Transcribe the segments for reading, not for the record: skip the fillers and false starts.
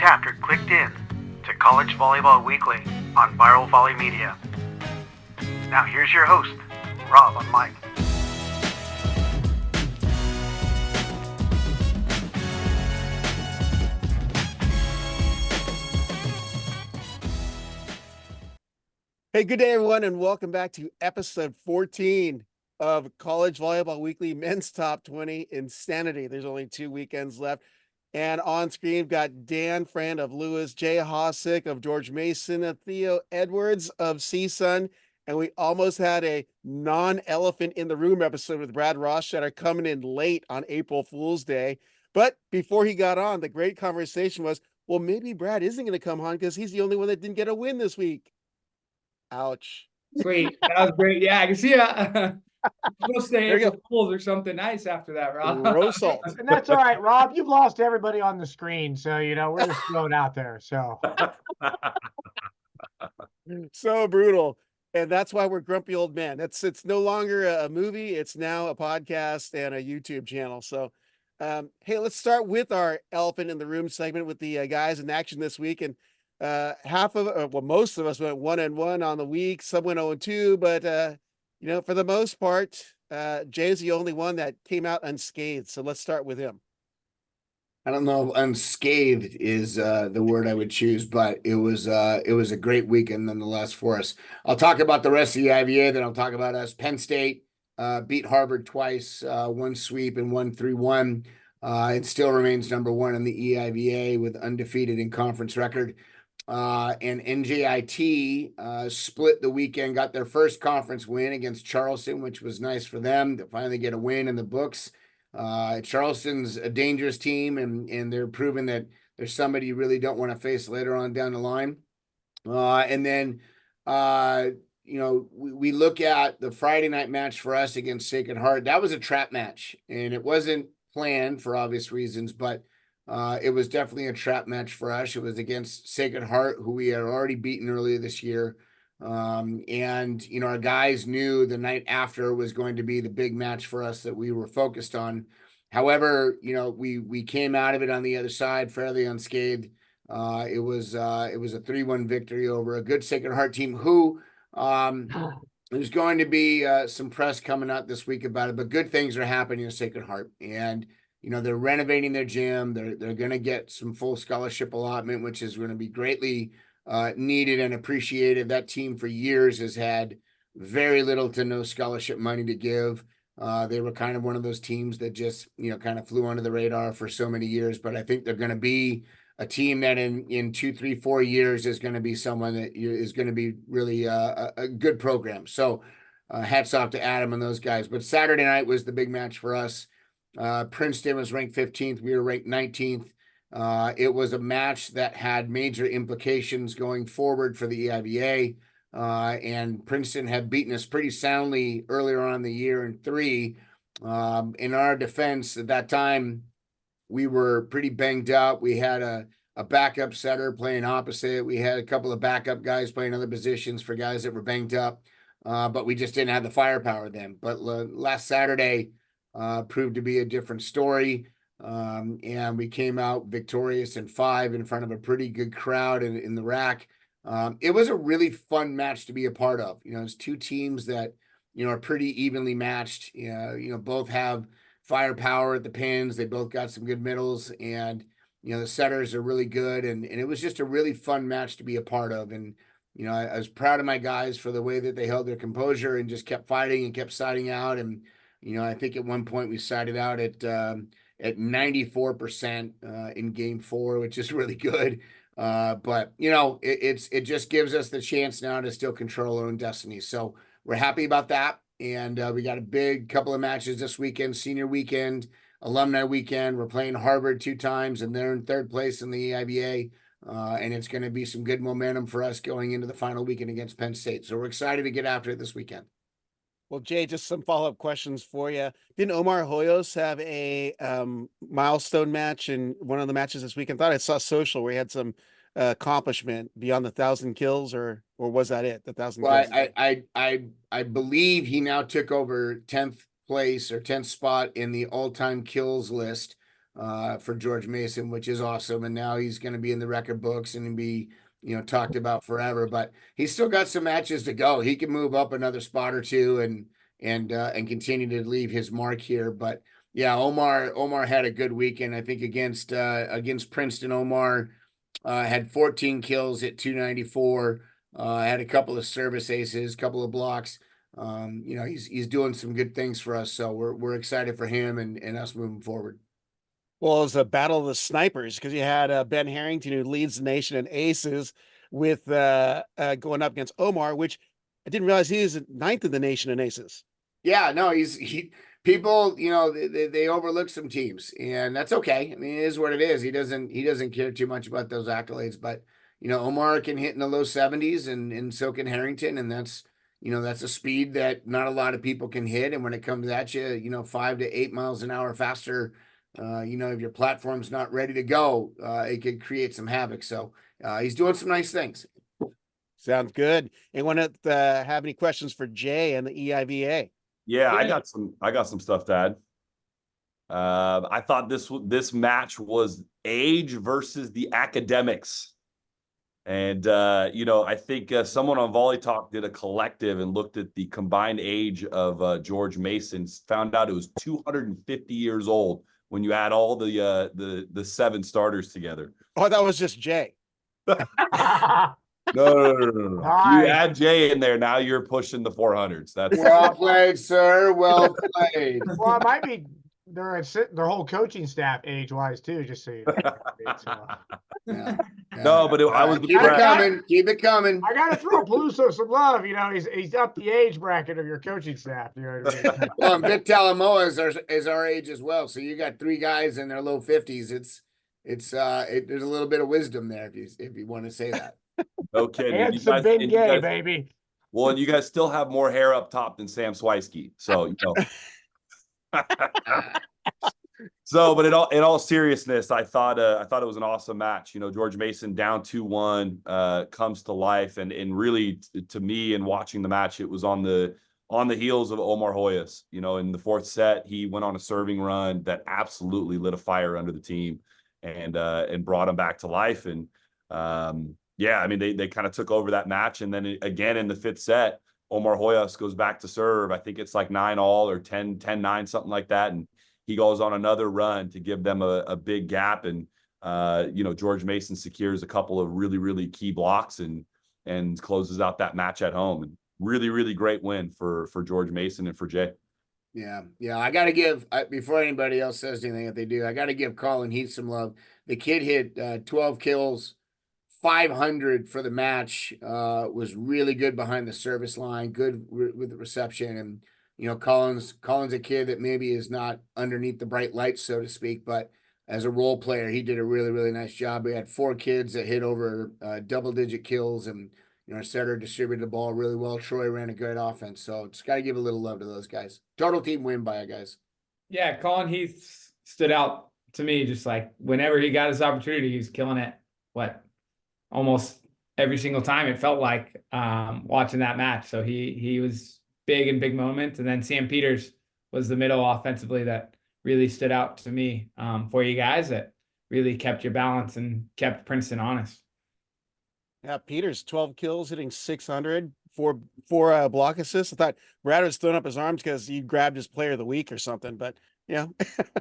chapter clicked in to College Volleyball Weekly on Viral Volley Media. Now here's your host, Rob on mic. Hey, good day, everyone, and welcome back to episode 14 of College Volleyball Weekly Men's Top 20 Insanity. There's only 2 weekends left. And on screen, we've got Dan Friend of Lewis, Jay Hosick of George Mason, and Theo Edwards of CSUN. And we almost had a non-elephant in the room episode with Brad Rothschild coming in late on April Fool's Day. But before he got on, the great conversation was, well, maybe Brad isn't going to come on because he's the only one that didn't get a win this week. Ouch. Sweet. That was great. Yeah, I can see that. We'll stay April Fools or something nice after that, Rob. And that's all right, Rob. You've lost everybody on the screen, so we're just throwing out there. So so brutal. And that's why we're grumpy old men. It's no longer a movie, it's now a podcast and a YouTube channel. So hey, let's start with our elephant in the room segment with the guys in action this week. And most of us went 1-1 on the week. Some went 0-2, but for the most part, Jay's the only one that came out unscathed. So let's start with him. I don't know if unscathed is the word I would choose, but it was a great weekend nonetheless for us. I'll talk about the rest of the EIVA, then I'll talk about us. Penn State beat Harvard twice, one sweep and 1-3-1. It still remains number one in the EIVA with undefeated in conference record. And NJIT split the weekend, got their first conference win against Charleston, which was nice for them to finally get a win in the books. Charleston's a dangerous team, and they're proving that there's somebody you really don't want to face later on down the line. And then, we look at the Friday night match for us against Sacred Heart. That was a trap match, and it wasn't planned for obvious reasons, but it was definitely a trap match for us. It was against Sacred Heart, who we had already beaten earlier this year. Our guys knew the night after was going to be the big match for us that we were focused on. However, we came out of it on the other side fairly unscathed. It was a 3-1 victory over a good Sacred Heart team who there's going to be some press coming out this week about it, but good things are happening in Sacred Heart. And they're renovating their gym. They're going to get some full scholarship allotment, which is going to be greatly needed and appreciated. That team for years has had very little to no scholarship money to give. They were kind of one of those teams that just, kind of flew under the radar for so many years. But I think they're going to be a team that in 2, 3, 4 years is going to be someone that is going to be really a good program. So hats off to Adam and those guys. But Saturday night was the big match for us. Princeton was ranked 15th. We were ranked 19th. It was a match that had major implications going forward for the EIVA. And Princeton had beaten us pretty soundly earlier on in the year in 3. In our defense at that time, we were pretty banged up. We had a backup setter playing opposite. We had a couple of backup guys playing other positions for guys that were banged up. But we just didn't have the firepower then. But last Saturday, proved to be a different story. And we came out victorious in 5 in front of a pretty good crowd in the rack. It was a really fun match to be a part of. It's 2 teams that, are pretty evenly matched. Both have firepower at the pins. They both got some good middles, and, the setters are really good. And it was just a really fun match to be a part of. And, I was proud of my guys for the way that they held their composure and just kept fighting and kept siding out. And, I think at one point we sided out at 94% in game 4, which is really good. But it just gives us the chance now to still control our own destiny. So we're happy about that. And we got a big couple of matches this weekend, senior weekend, alumni weekend. We're playing Harvard 2 times, and they're in 3rd place in the EIVA. And it's going to be some good momentum for us going into the final weekend against Penn State. So we're excited to get after it this weekend. Well, Jay, just some follow-up questions for you. Didn't Omar Hoyos have a milestone match in one of the matches this weekend? I thought I saw social where he had some accomplishment beyond the 1,000 kills, or was that it? The 1,000 Well, kills? I believe he now took over 10th place or 10th spot in the all-time kills list. for George Mason, which is awesome. And now he's going to be in the record books and be, talked about forever, but he's still got some matches to go. He can move up another spot or two and continue to leave his mark here. But yeah, Omar had a good weekend. I think against Princeton. Omar had 14 kills at 294. Had a couple of service aces, couple of blocks. He's doing some good things for us. So we're excited for him and us moving forward. Well, it was a battle of the snipers because you had Ben Harrington, who leads the nation in aces, with going up against Omar, which I didn't realize he is ninth in the nation in aces. Yeah, no, people, they overlook some teams, and that's okay. I mean, it is what it is. He doesn't care too much about those accolades, but Omar can hit in the low 70s and so can Harrington, and that's a speed that not a lot of people can hit. And when it comes at you, 5 to 8 miles an hour faster, if your platform's not ready to go, it could create some havoc. So he's doing some nice things. Sounds good. Anyone have any questions for Jay and the EIVA? Yeah, I got some stuff to add. I thought this match was age versus the academics. And, I think someone on Volley Talk did a collective and looked at the combined age of George Mason, found out it was 250 years old when you add all the 7 starters together. Oh, that was just Jay. No. Nice. You add Jay in there, now you're pushing the 400s. That's Well played, sir. Well played. Well, it might be their whole coaching staff age-wise too, just so you know. Yeah. No, but I was keep it coming. Keep it coming. I gotta throw Peluso some love. He's up the age bracket of your coaching staff. You know what I mean? Well, and Vic Talamoa is our age as well. So you got 3 guys in their low 50s. There's a little bit of wisdom there if you want to say that. no kidding. And some big gay, baby. Well, and you guys still have more hair up top than Sam Swiesky. So, So, but in all seriousness, I thought it was an awesome match. George Mason down 2-1 comes to life, and really to me, in watching the match, it was on the heels of Omar Hoyos. In the 4th set, he went on a serving run that absolutely lit a fire under the team and brought him back to life. And I mean, they kind of took over that match, and then again in the 5th set, Omar Hoyos goes back to serve. I think it's like 9-all or 10-9, something like that, and he goes on another run to give them a big gap. And, George Mason secures a couple of really, really key blocks and closes out that match at home. And really, really great win for George Mason and for Jay. Yeah. I got to give, before anybody else says anything, if they do, I got to give Colin Heath some love. The kid hit 12 kills, 500 for the match, was really good behind the service line, good with the reception. And, Colin's a kid that maybe is not underneath the bright lights, so to speak, but as a role player, he did a really, really nice job. We had 4 kids that hit over double-digit kills, and our setter distributed the ball really well. Troy ran a great offense, so just got to give a little love to those guys. Total team win by guys. Yeah, Colin Heath stood out to me. Just like whenever he got his opportunity, he was killing it. Almost every single time it felt like watching that match. So he was big in big moments. And then Sam Peters was the middle offensively that really stood out to me for you guys, that really kept your balance and kept Princeton honest. Yeah, Peters, 12 kills, hitting 600, four block assists. I thought Brad was throwing up his arms because he grabbed his player of the week or something, but No,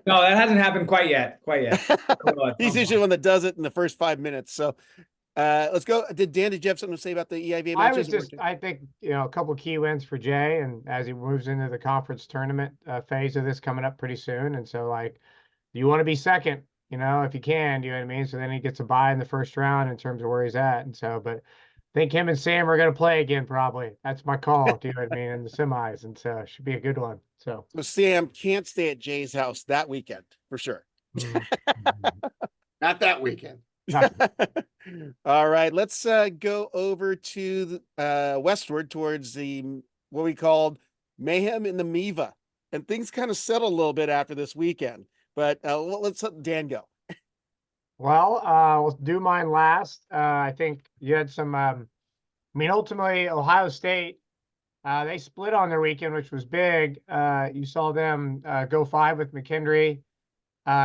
that hasn't happened quite yet. He's usually the one that does it in the first 5 minutes. So let's go. Did you have something to say about the EIVA matches? I think, a couple key wins for Jay, and as he moves into the conference tournament phase of this coming up pretty soon. And so, you want to be second, if you can, you know what I mean? So then he gets a bye in the first round in terms of where he's at. And so, but I think him and Sam are going to play again, probably. That's my call, do you know what I mean, in the semis. And so it should be a good one. So Sam can't stay at Jay's house that weekend for sure. Not that weekend. All right, let's go over to the westward towards what we called mayhem in the MIVA, and things kind of settled a little bit after this weekend. But let's let Dan go. Well, we'll do mine last. I think you had some. Ultimately, Ohio State, they split on their weekend, which was big. You saw them go 5 with McKendree.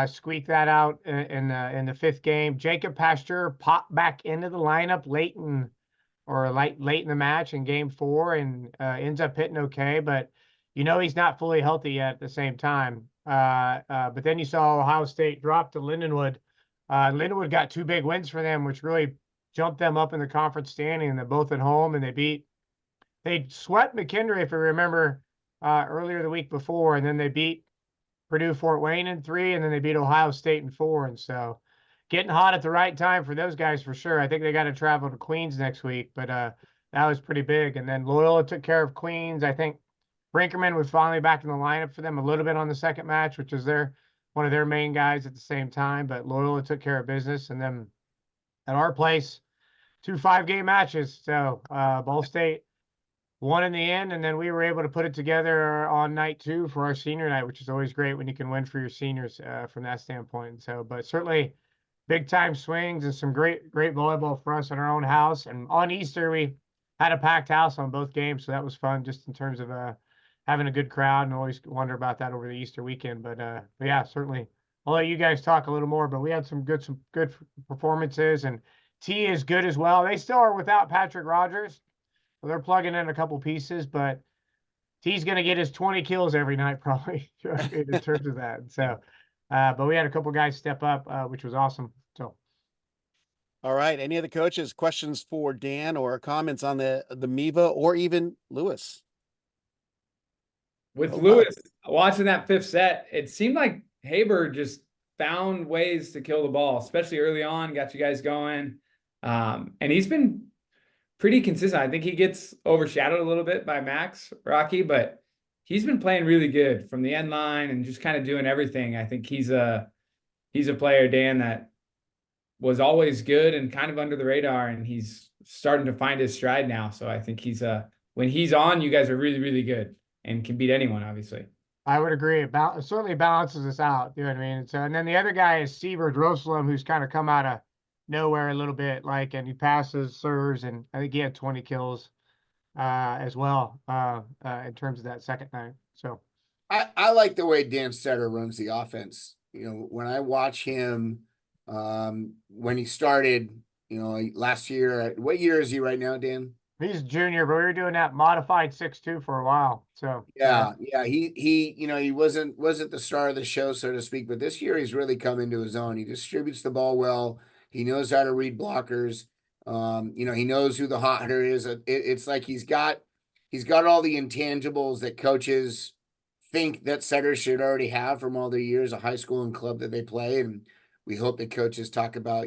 squeaked that out in the fifth game. Jacob Pasteur popped back into the lineup late in the match in game 4 and ends up hitting okay, but he's not fully healthy yet at the same time. But then you saw Ohio State drop to Lindenwood. Lindenwood got 2 big wins for them, which really jumped them up in the conference standing. And they're both at home, and they swept McKendree, if you remember, earlier the week before, and then they beat Purdue Fort Wayne in 3, and then they beat Ohio State in 4. And so getting hot at the right time for those guys for sure. I think they got to travel to Queens next week, but that was pretty big. And then Loyola took care of Queens. I think Brinkerman was finally back in the lineup for them a little bit on the second match, which is one of their main guys at the same time, but Loyola took care of business. And then at our place, 2 5-game matches. So Ball State won in the end, and then we were able to put it together on night 2 for our senior night, which is always great when you can win for your seniors from that standpoint. So, but certainly big time swings and some great volleyball for us in our own house. And on Easter, we had a packed house on both games, so that was fun just in terms of having a good crowd, and always wonder about that over the Easter weekend. But yeah, certainly I'll let you guys talk a little more, but we had some good performances, and T is good as well. They still are without Patrick Rogers. So they're plugging in a couple pieces, but T's going to get his 20 kills every night probably in terms of that. So, but we had a couple guys step up, which was awesome. So, all right. Any of the coaches questions for Dan or comments on the MIVA or even Lewis? With Lewis watching that 5th set, it seemed like Haber just found ways to kill the ball, especially early on, got you guys going. And he's been pretty consistent. I think he gets overshadowed a little bit by Max Rocky, but he's been playing really good from the end line and just kind of doing everything. I think he's a player, Dan, that was always good and kind of under the radar, and he's starting to find his stride now. So I think when he's on, you guys are really, really good and can beat anyone, obviously. I would agree. It certainly balances us out. You know what I mean? So, and then the other guy is Seaver Droslem, who's kind of come out of nowhere a little bit, and he passes, serves, and I think he had 20 kills as well in terms of that second night. So I like the way Dan Setter runs the offense. When I watch him, when he started, last year, what year is he right now, Dan? He's junior, but we were doing that modified 6-2 for a while. So yeah. He wasn't the star of the show, so to speak, but this year he's really come into his own. He distributes the ball well. He knows how to read blockers. He knows who the hot hitter is. It's like he's got all the intangibles that coaches think that setters should already have from all their years of high school and club that they play. And we hope that coaches talk about,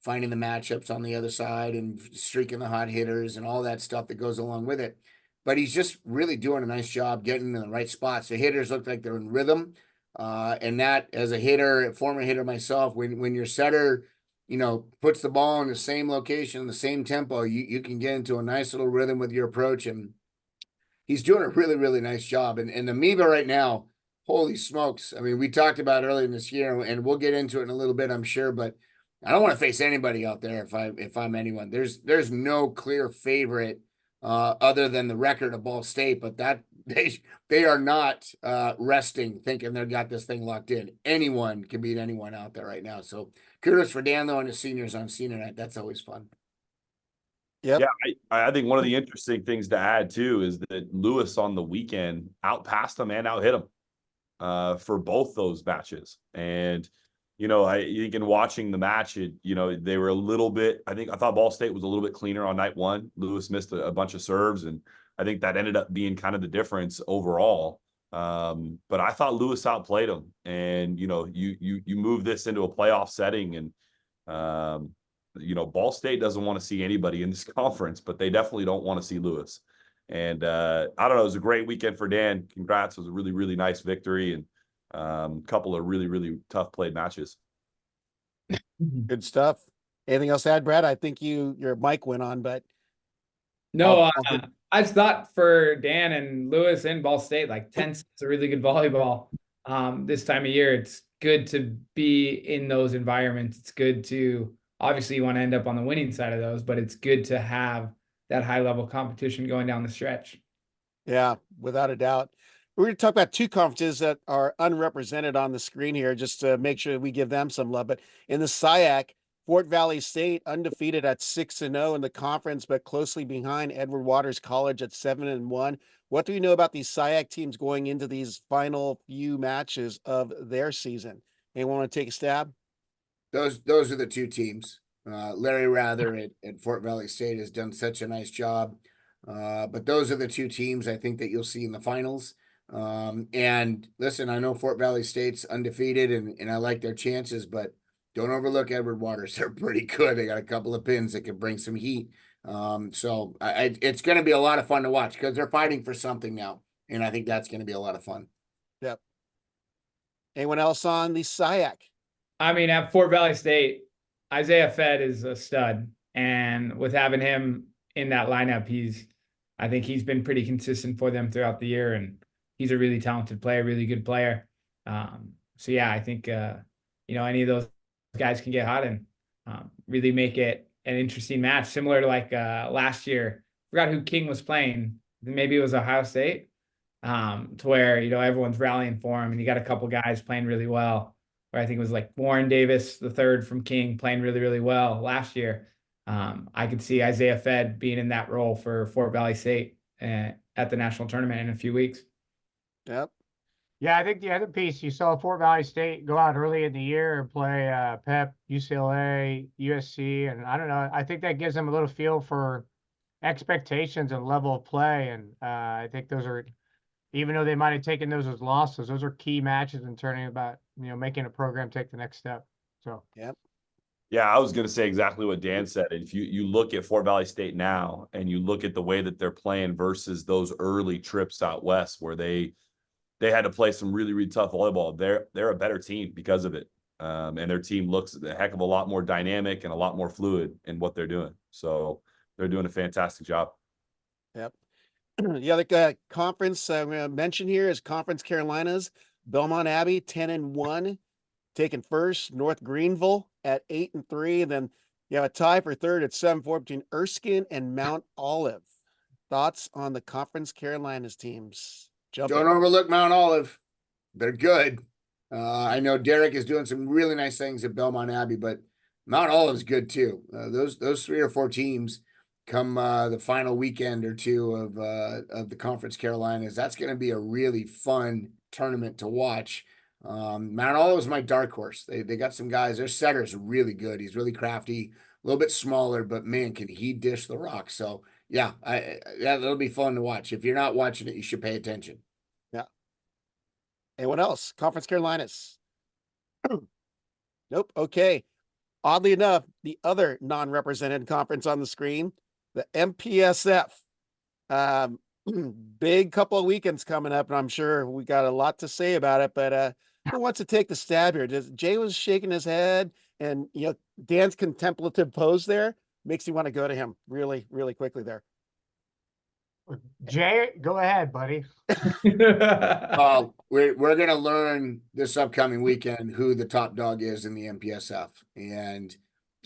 finding the matchups on the other side and streaking the hot hitters and all that stuff that goes along with it. But he's just really doing a nice job getting in the right spots. The hitters look like they're in rhythm. And that, as a former hitter myself, when your setter, puts the ball in the same location, the same tempo, you can get into a nice little rhythm with your approach. And he's doing a really, really nice job. And the MIVA right now, holy smokes. I mean, we talked about earlier in this year, and we'll get into it in a little bit, I'm sure, but I don't want to face anybody out there if I'm anyone. There's no clear favorite other than the record of Ball State, but that they are not resting thinking they've got this thing locked in. Anyone can beat anyone out there right now. So kudos for Dan, though, and his seniors on senior night. That's always fun. Yep. Yeah, I think one of the interesting things to add, too, is that Lewis on the weekend outpassed him and out hit him for both those matches. And, I think in watching the match, they were a little bit, I thought Ball State was a little bit cleaner on night 1. Lewis missed a bunch of serves, and I think that ended up being kind of the difference overall. But I thought Lewis outplayed him, and, you move this into a playoff setting, and, Ball State doesn't want to see anybody in this conference, but they definitely don't want to see Lewis. And I don't know, it was a great weekend for Dan. Congrats. It was a really, really nice victory, and a couple of really, really tough played matches. Good stuff. Anything else to add, Brad? I think your mic went on, but no, I just thought for Dan and Lewis and Ball State, 10 sets of really good volleyball this time of year. It's good to be in those environments. It's good to, obviously you want to end up on the winning side of those, but it's good to have that high level competition going down the stretch. Yeah, without a doubt. We're going to talk about two conferences that are unrepresented on the screen here, just to make sure we give them some love. But in the SIAC, Fort Valley State undefeated at 6-0 in the conference, but closely behind Edward Waters College at 7-1. What do we know about these SIAC teams going into these final few matches of their season? Anyone want to take a stab? Those are the two teams. Larry Rather at Fort Valley State has done such a nice job. But those are the two teams I think that you'll see in the finals. And listen, I know Fort Valley State's undefeated and I like their chances, but don't overlook Edward Waters. They're pretty good. They got a couple of pins that can bring some heat. So it's going to be a lot of fun to watch because they're fighting for something now. And I think that's going to be a lot of fun. Yep. Anyone else on the SIAC? I mean, at Fort Valley State, Isaiah Fed is a stud. And with having him in that lineup, I think he's been pretty consistent for them throughout the year. And he's a really talented player, really good player. So yeah, I think, any of those guys can get hot and really make it an interesting match, similar to like last year. Forgot who King was playing. Maybe it was Ohio State, to where, everyone's rallying for him and you got a couple guys playing really well. Where I think it was like Warren Davis, the third from King, playing really, really well last year. I could see Isaiah Fed being in that role for Fort Valley State at the national tournament in a few weeks. Yep. Yeah, I think the other piece, you saw Fort Valley State go out early in the year and play Pep, UCLA, USC, and I don't know. I think that gives them a little feel for expectations and level of play. And I think those are, even though they might have taken those as losses, those are key matches in turning about, making a program take the next step. So, yep. Yeah, I was going to say exactly what Dan said. If you look at Fort Valley State now and you look at the way that they're playing versus those early trips out west where they had to play some really, really tough volleyball, they're a better team because of it. And their team looks a heck of a lot more dynamic and a lot more fluid in what they're doing. So they're doing a fantastic job. Yep. The other conference I'm going to mention here is Conference Carolinas. Belmont Abbey 10-1, taking first. North Greenville at 8-3, and then you have a tie for third at 7-4 between Erskine and Mount Olive. Thoughts on the Conference Carolinas teams? Don't overlook Mount Olive. They're good. I know Derek is doing some really nice things at Belmont Abbey, but Mount Olive's good too. Those 3 or 4 teams come the final weekend or two of the Conference Carolinas. That's going to be a really fun tournament to watch. Mount Olive is my dark horse. They got some guys. Their setter's really good. He's really crafty, a little bit smaller, but man, can he dish the rock. So yeah, that'll be fun to watch. If you're not watching it, you should pay attention. Yeah. Anyone else? Conference Carolinas? Nope. Okay. Oddly enough, the other non-represented conference on the screen, the MPSF. Big couple of weekends coming up, and I'm sure we got a lot to say about it, but who wants to take the stab here? Jay was shaking his head, and Dan's contemplative pose there makes you want to go to him really, really quickly there. Jay, go ahead, buddy. We're going to learn this upcoming weekend who the top dog is in the MPSF. And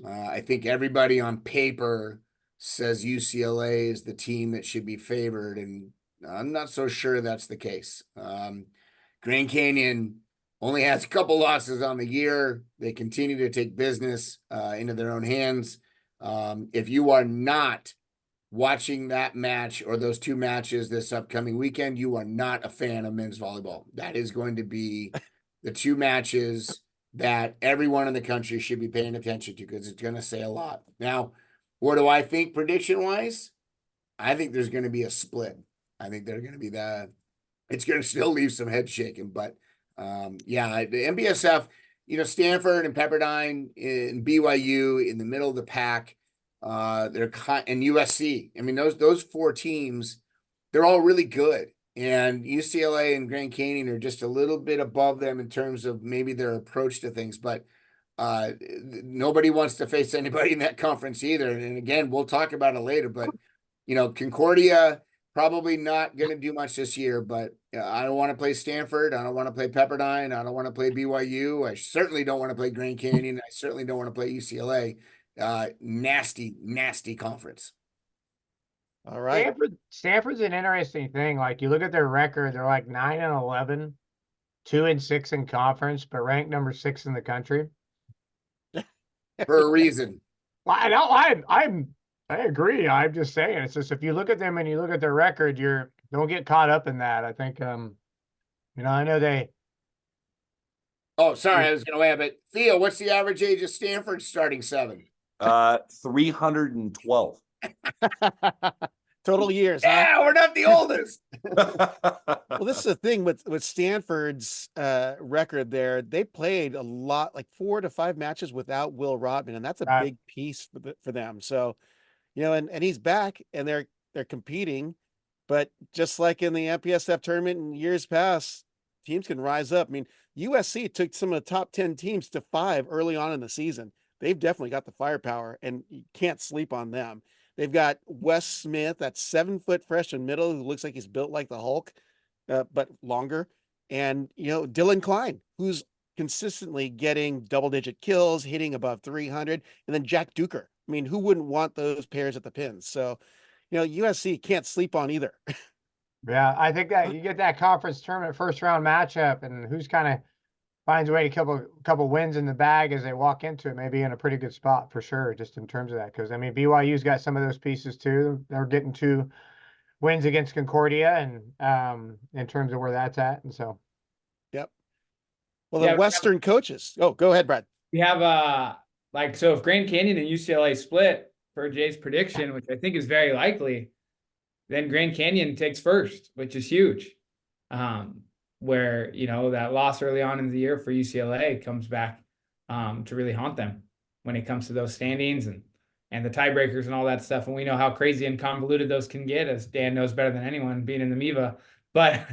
I think everybody on paper says UCLA is the team that should be favored. And I'm not so sure that's the case. Grand Canyon only has a couple losses on the year. They continue to take business into their own hands. If you are not watching that match or those 2 matches this upcoming weekend, you are not a fan of men's volleyball. That is going to be the 2 matches that everyone in the country should be paying attention to because it's going to say a lot. Now, what do I think prediction wise? I think there's going to be a split. I think they're going to be it's going to still leave some head shaking, but yeah, the MPSF, Stanford and Pepperdine and BYU in the middle of the pack. And USC. I mean, those 4 teams, they're all really good. And UCLA and Grand Canyon are just a little bit above them in terms of maybe their approach to things. But nobody wants to face anybody in that conference either. And again, we'll talk about it later. But Concordia probably not going to do much this year. But I don't want to play Stanford. I don't want to play Pepperdine. I don't want to play BYU. I certainly don't want to play Grand Canyon. I certainly don't want to play UCLA. Nasty conference. All right. Stanford's an interesting thing. Like you look at their record, they're like 9-11, 2-6 in conference, but ranked number 6 in the country. For a reason. Well, I agree. I'm just saying. It's just if you look at them and you look at their record, don't get caught up in that. I think I know they. Oh, sorry, I was going to add, but Theo, what's the average age of Stanford's starting 7? 312. Total years. Yeah, we're not the oldest. Well, this is the thing with Stanford's record there. They played a lot, like 4 to 5 matches without Will Rodman, and that's a big piece for them. So, and he's back, and they're competing, but just like in the MPSF tournament in years past, teams can rise up. I mean, USC took some of the top 10 teams to 5 early on in the season. They've definitely got the firepower, and you can't sleep on them. They've got Wes Smith, that 7-foot freshman middle who looks like he's built like the Hulk, but longer. And, Dylan Klein, who's consistently getting double-digit kills, hitting above 300. And then Jack Duker. I mean, who wouldn't want those pairs at the pins? So, USC can't sleep on either. Yeah, I think that you get that conference tournament first-round matchup, and who's kind of finds a way to couple wins in the bag as they walk into it, maybe in a pretty good spot for sure, just in terms of that. Because I mean, BYU's got some of those pieces too. They're getting 2 wins against Concordia, and in terms of where that's at, and so. Yep. Well, the Western coaches. Oh, go ahead, Brad. We have so if Grand Canyon and UCLA split per Jay's prediction, which I think is very likely, then Grand Canyon takes first, which is huge. Where, that loss early on in the year for UCLA comes back to really haunt them when it comes to those standings and the tiebreakers and all that stuff. And we know how crazy and convoluted those can get, as Dan knows better than anyone being in the MIVA. But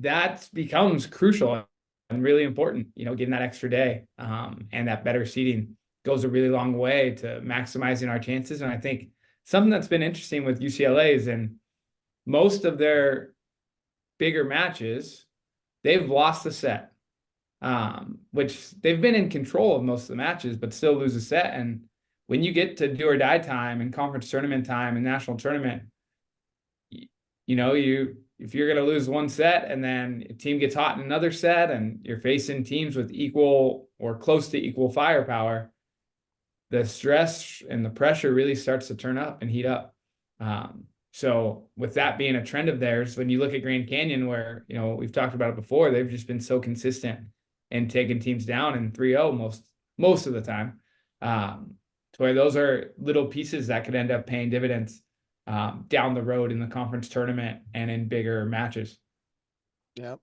that becomes crucial and really important, getting that extra day and that better seeding goes a really long way to maximizing our chances. And I think something that's been interesting with UCLA is in most of their bigger matches, they've lost a set, which they've been in control of most of the matches, but still lose a set. And when you get to do or die time and conference tournament time and national tournament, if you're going to lose one set and then a team gets hot in another set and you're facing teams with equal or close to equal firepower, the stress and the pressure really starts to turn up and heat up. So with that being a trend of theirs, when you look at Grand Canyon, where, we've talked about it before, they've just been so consistent in taking teams down in 3-0 most of the time, to where those are little pieces that could end up paying dividends down the road in the conference tournament and in bigger matches. Yep.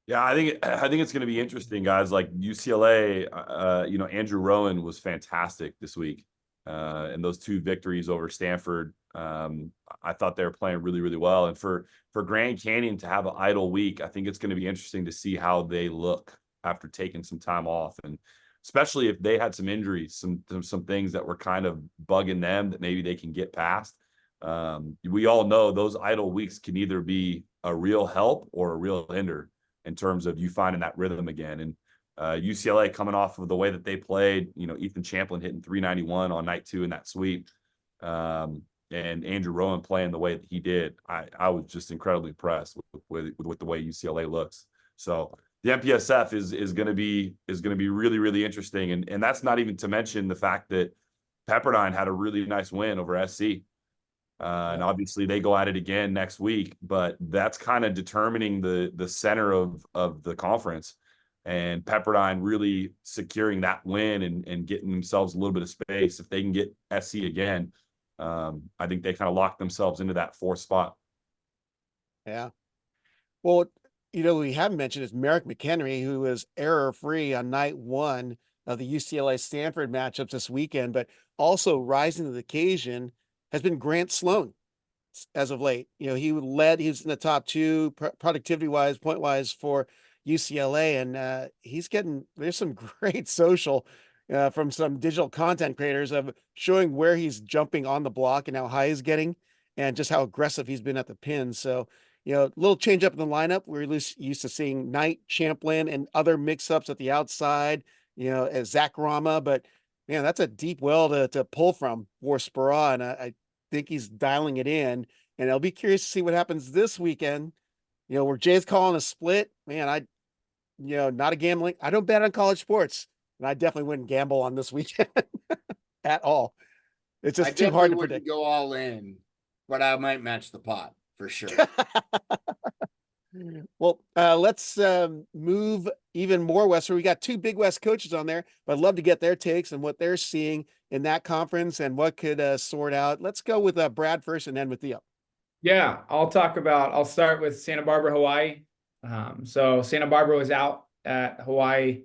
Yeah, I think it's going to be interesting, guys. Like UCLA, Andrew Rowan was fantastic this week. And those 2 victories over Stanford, I thought they were playing really, really well. And for Grand Canyon to have an idle week, I think it's going to be interesting to see how they look after taking some time off, and especially if they had some injuries, some things that were kind of bugging them that maybe they can get past. We all know those idle weeks can either be a real help or a real hinder in terms of you finding that rhythm again. And UCLA coming off of the way that they played, Ethan Champlin hitting 391 on night 2 in that sweep, and Andrew Rowan playing the way that he did. I was just incredibly impressed with the way UCLA looks. So the MPSF is going to be really, really interesting, and that's not even to mention the fact that Pepperdine had a really nice win over SC. And obviously they go at it again next week, but that's kind of determining the center of the conference, and Pepperdine really securing that win and getting themselves a little bit of space. If they can get SC again, I think they kind of lock themselves into that 4th spot. Yeah. Well, we haven't mentioned is Merrick McHenry, who was error-free on night 1 of the UCLA Stanford matchups this weekend, but also rising to the occasion has been Grant Sloan as of late. He was in the top 2 productivity-wise, point-wise for UCLA, and there's some great social from some digital content creators of showing where he's jumping on the block and how high he's getting and just how aggressive he's been at the pin. So, a little change up in the lineup. We're used to seeing Knight, Champlin, and other mix-ups at the outside, as Zach Rama, but Man, that's a deep well to pull from for Spera, and I think he's dialing it in. And I'll be curious to see what happens this weekend. Where Jay's calling a split. Man, not a gambling. I don't bet on college sports, and I definitely wouldn't gamble on this weekend at all. It's I just too definitely hard to wouldn't predict. go all in, but I might match the pot for sure. Well, let's move even more west. So we got two Big West coaches on there, but I'd love to get their takes and what they're seeing in that conference and what could sort out. Let's go with Brad first and then with Theo. Yeah, I'll start with Santa Barbara, Hawaii. So Santa Barbara was out at Hawaii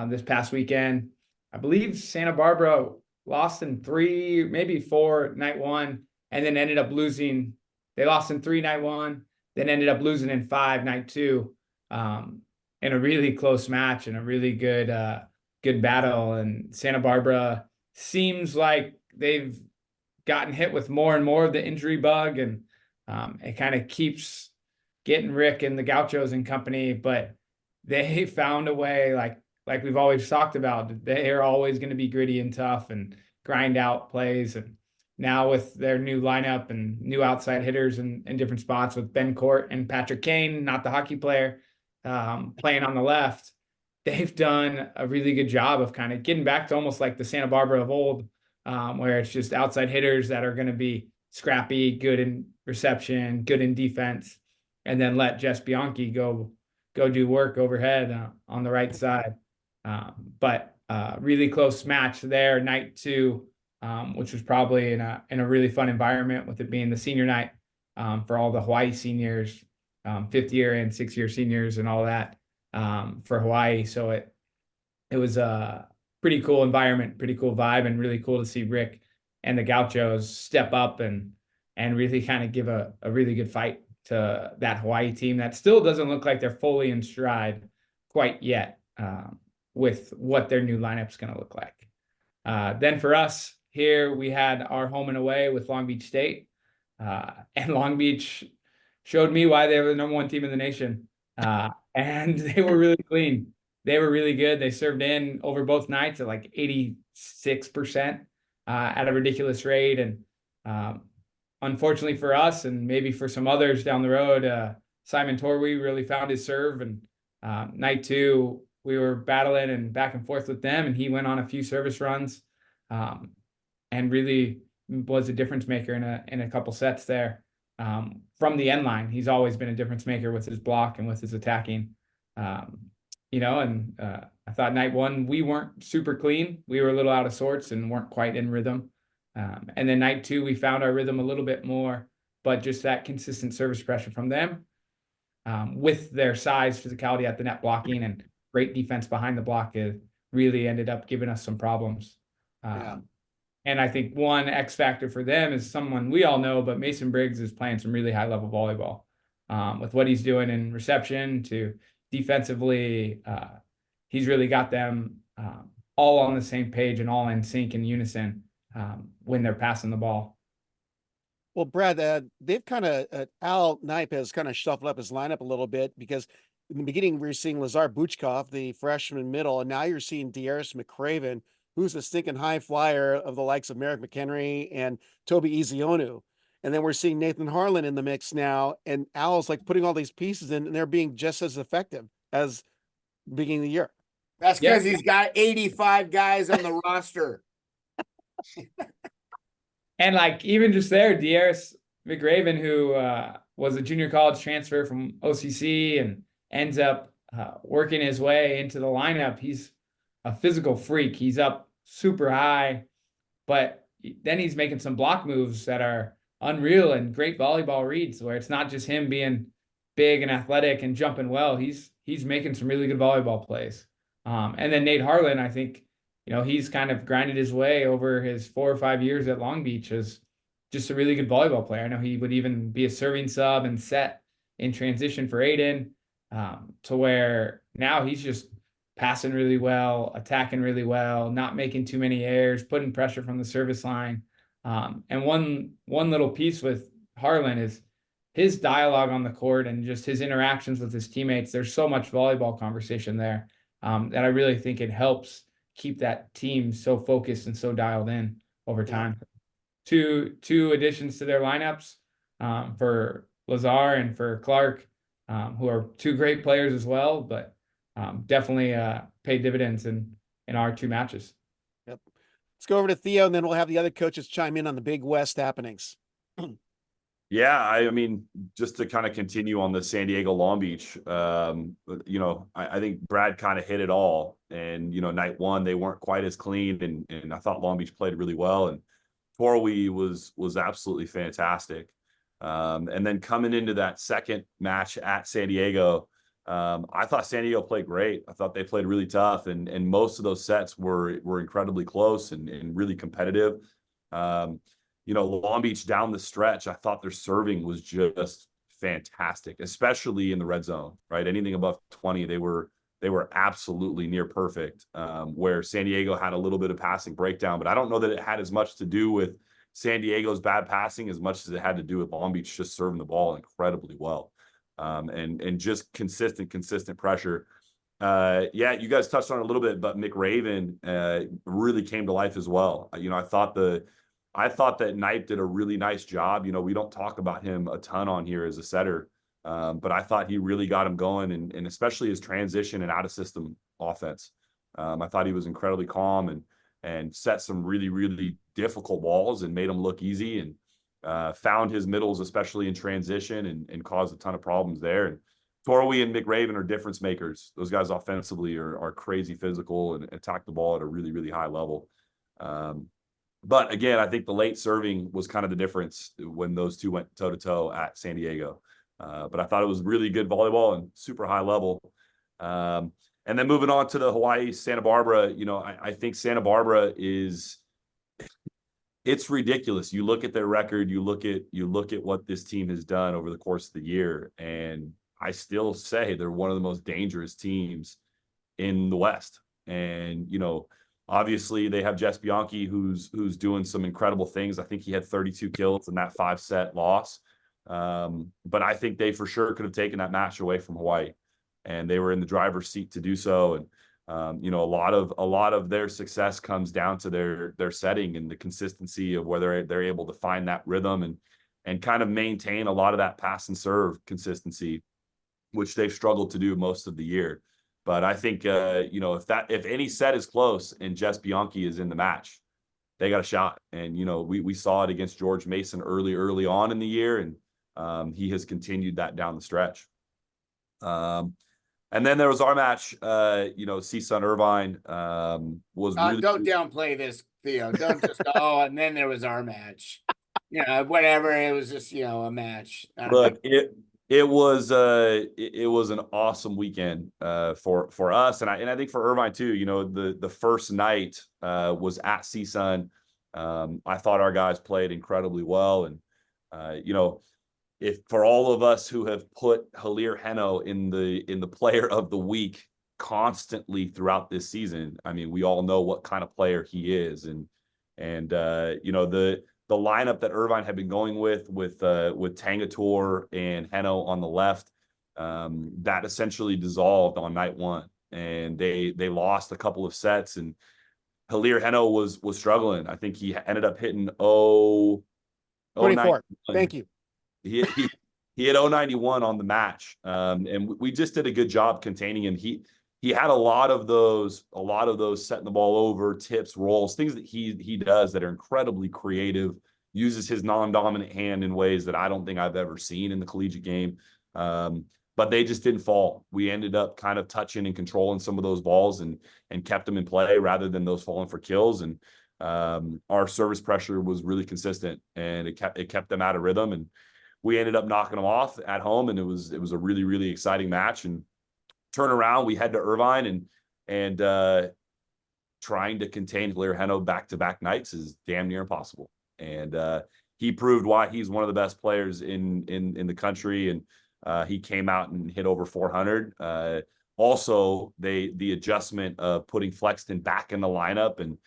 this past weekend. I believe Santa Barbara lost in 3, maybe 4 night one, and then ended up losing. They lost in 3 night one, then ended up losing in 5 night 2, in a really close match and a really good battle. And Santa Barbara seems like they've gotten hit with more and more of the injury bug, and it kind of keeps getting Rick and the Gauchos and company, but they found a way, like we've always talked about. They are always going to be gritty and tough and grind out plays. And now with their new lineup and new outside hitters in different spots with Ben Court and Patrick Kane, not the hockey player, playing on the left, they've done a really good job of kind of getting back to almost like the Santa Barbara of old, where it's just outside hitters that are going to be scrappy, good in reception, good in defense, and then let Jess Bianchi go do work overhead on the right side. But really close match there, night 2, which was probably in a really fun environment, with it being the senior night for all the Hawaii seniors, 5th year and 6th year seniors and all that for Hawaii. So it was a pretty cool environment, pretty cool vibe, and really cool to see Rick and the Gauchos step up and really kind of give a really good fight to that Hawaii team that still doesn't look like they're fully in stride quite yet, with what their new lineup's going to look like. Then for us here, we had our home and away with Long Beach State, and Long Beach showed me why they were the #1 team in the nation, and they were really clean. They were really good. They served in over both nights at like 86% at a ridiculous rate. And unfortunately for us, and maybe for some others down the road, Simon Torwey really found his serve. And night 2, we were battling and back and forth with them, and he went on a few service runs and really was a difference maker in a couple sets there. From the end line, he's always been a difference maker with his block and with his attacking. I thought night 1, we weren't super clean. We were a little out of sorts and weren't quite in rhythm. And then night 2, we found our rhythm a little bit more, but just that consistent service pressure from them, with their size, physicality at the net blocking, and great defense behind the block, really ended up giving us some problems. And I think one X factor for them is someone we all know, but Mason Briggs is playing some really high level volleyball, with what he's doing in reception to defensively. He's really got them all on the same page and all in sync and unison when they're passing the ball. Well, Brad, they've kind of, Al Knipe has kind of shuffled up his lineup a little bit, because in the beginning we were seeing Lazar Buchkov, the freshman middle, and now you're seeing Darius McCraven, who's a stinking high flyer of the likes of Merrick McHenry and Toby Ezionu. And then we're seeing Nathan Harlan in the mix now, and Al's like putting all these pieces in, and they're being just as effective as the beginning of the year. That's because he's got 85 guys on the roster. And like, even just there, Darius McRaven, who was a junior college transfer from OCC and ends up working his way into the lineup. He's a physical freak. He's up super high, but then he's making some block moves that are unreal and great volleyball reads, where it's not just him being big and athletic and jumping well. He's making some really good volleyball plays. And then Nate Harlan, I think, he's kind of grinded his way over his 4 or 5 years at Long Beach as just a really good volleyball player. I know he would even be a serving sub and set in transition for Aiden, to where now he's just passing really well, attacking really well, not making too many errors, putting pressure from the service line. And one little piece with Harlan is his dialogue on the court and just his interactions with his teammates. There's so much volleyball conversation there that I really think it helps keep that team so focused and so dialed in over time. Two additions to their lineups for Lazar and for Clark, who are two great players as well, but definitely paid dividends in our two matches. Yep. Let's go over to Theo, and then we'll have the other coaches chime in on the Big West happenings. Yeah, I mean, just to kind of continue on the San Diego Long Beach, I think Brad kind of hit it all. And, night one, they weren't quite as clean. And I thought Long Beach played really well. And Torwey was absolutely fantastic. And then coming into that second match at San Diego, I thought San Diego played great. I thought they played really tough. And most of those sets were incredibly close and really competitive. Long Beach down the stretch, I thought their serving was just fantastic, especially in the red zone, right? Anything above 20, they were absolutely near perfect, where San Diego had a little bit of passing breakdown, but I don't know that it had as much to do with San Diego's bad passing as much as it had to do with Long Beach just serving the ball incredibly well, and just consistent pressure. You guys touched on it a little bit, but McRaven really came to life as well. I thought that Knipe did a really nice job. We don't talk about him a ton on here as a setter, but I thought he really got him going, and especially his transition and out of system offense. I thought he was incredibly calm and set some really, really difficult balls and made them look easy, and found his middles, especially in transition, and caused a ton of problems there. And Torwey and McRaven are difference makers. Those guys offensively are crazy physical and attack the ball at a really, really high level. But again, I think the late serving was kind of the difference when those two went toe-to-toe at San Diego. But I thought it was really good volleyball and super high level. And then moving on to the Hawaii Santa Barbara, I think Santa Barbara it's ridiculous. You look at their record, you look at what this team has done over the course of the year, and I still say they're one of the most dangerous teams in the West. And, obviously, they have Jess Bianchi, who's doing some incredible things. I think he had 32 kills in that 5-set loss. But I think they for sure could have taken that match away from Hawaii, and they were in the driver's seat to do so. And a lot of their success comes down to their setting and the consistency of whether they're able to find that rhythm and kind of maintain a lot of that pass and serve consistency, which they've struggled to do most of the year. But I think, if any set is close and Jess Bianchi is in the match, they got a shot. And, we saw it against George Mason early on in the year, and he has continued that down the stretch. And then there was our match, CSUN Irvine was really. Don't downplay this, Theo. Don't just go, and then there was our match. Whatever. It was just, a match. Look, it was an awesome weekend for us, and I think for Irvine too. The first night was at CSUN. I thought our guys played incredibly well, and if for all of us who have put Hilir Heno in the player of the week constantly throughout this season, I mean, we all know what kind of player he is, and the lineup that Irvine had been going with Tangator and Heno on the left, that essentially dissolved on night one, and they lost a couple of sets, and Hilir Heno was struggling. I think he ended up hitting 24. Thank you. He hit 091 on the match, and we just did a good job containing him. He had a lot of those setting the ball over, tips, rolls, things that he does that are incredibly creative, uses his non-dominant hand in ways that I don't think I've ever seen in the collegiate game. But they just didn't fall. We ended up kind of touching and controlling some of those balls and kept them in play rather than those falling for kills. And our service pressure was really consistent, and it kept them out of rhythm. And we ended up knocking them off at home, and it was a really, really exciting match. And turn around, we head to Irvine, and trying to contain Hilir Heno back-to-back nights is damn near impossible. And he proved why he's one of the best players in the country, and he came out and hit over 400. Also, the adjustment of putting Flexton back in the lineup, and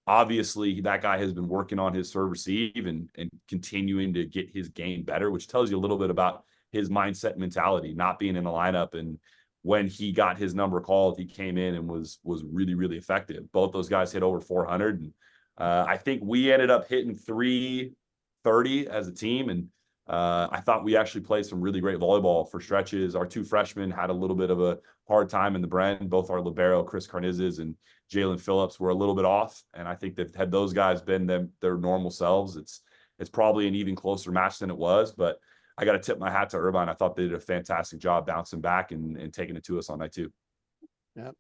obviously that guy has been working on his serve receive and continuing to get his game better, which tells you a little bit about his mindset and mentality, not being in the lineup and when he got his number called, he came in and was really, really effective. Both those guys hit over 400. And I think we ended up hitting 330 as a team. And I thought we actually played some really great volleyball for stretches. Our two freshmen had a little bit of a hard time in the Bren. Both our libero, Chris Carnizes and Jalen Phillips, were a little bit off. And I think that had those guys been their normal selves, it's probably an even closer match than it was. But I got to tip my hat to Irvine. I thought they did a fantastic job bouncing back and taking it to us on night 2. Yeah.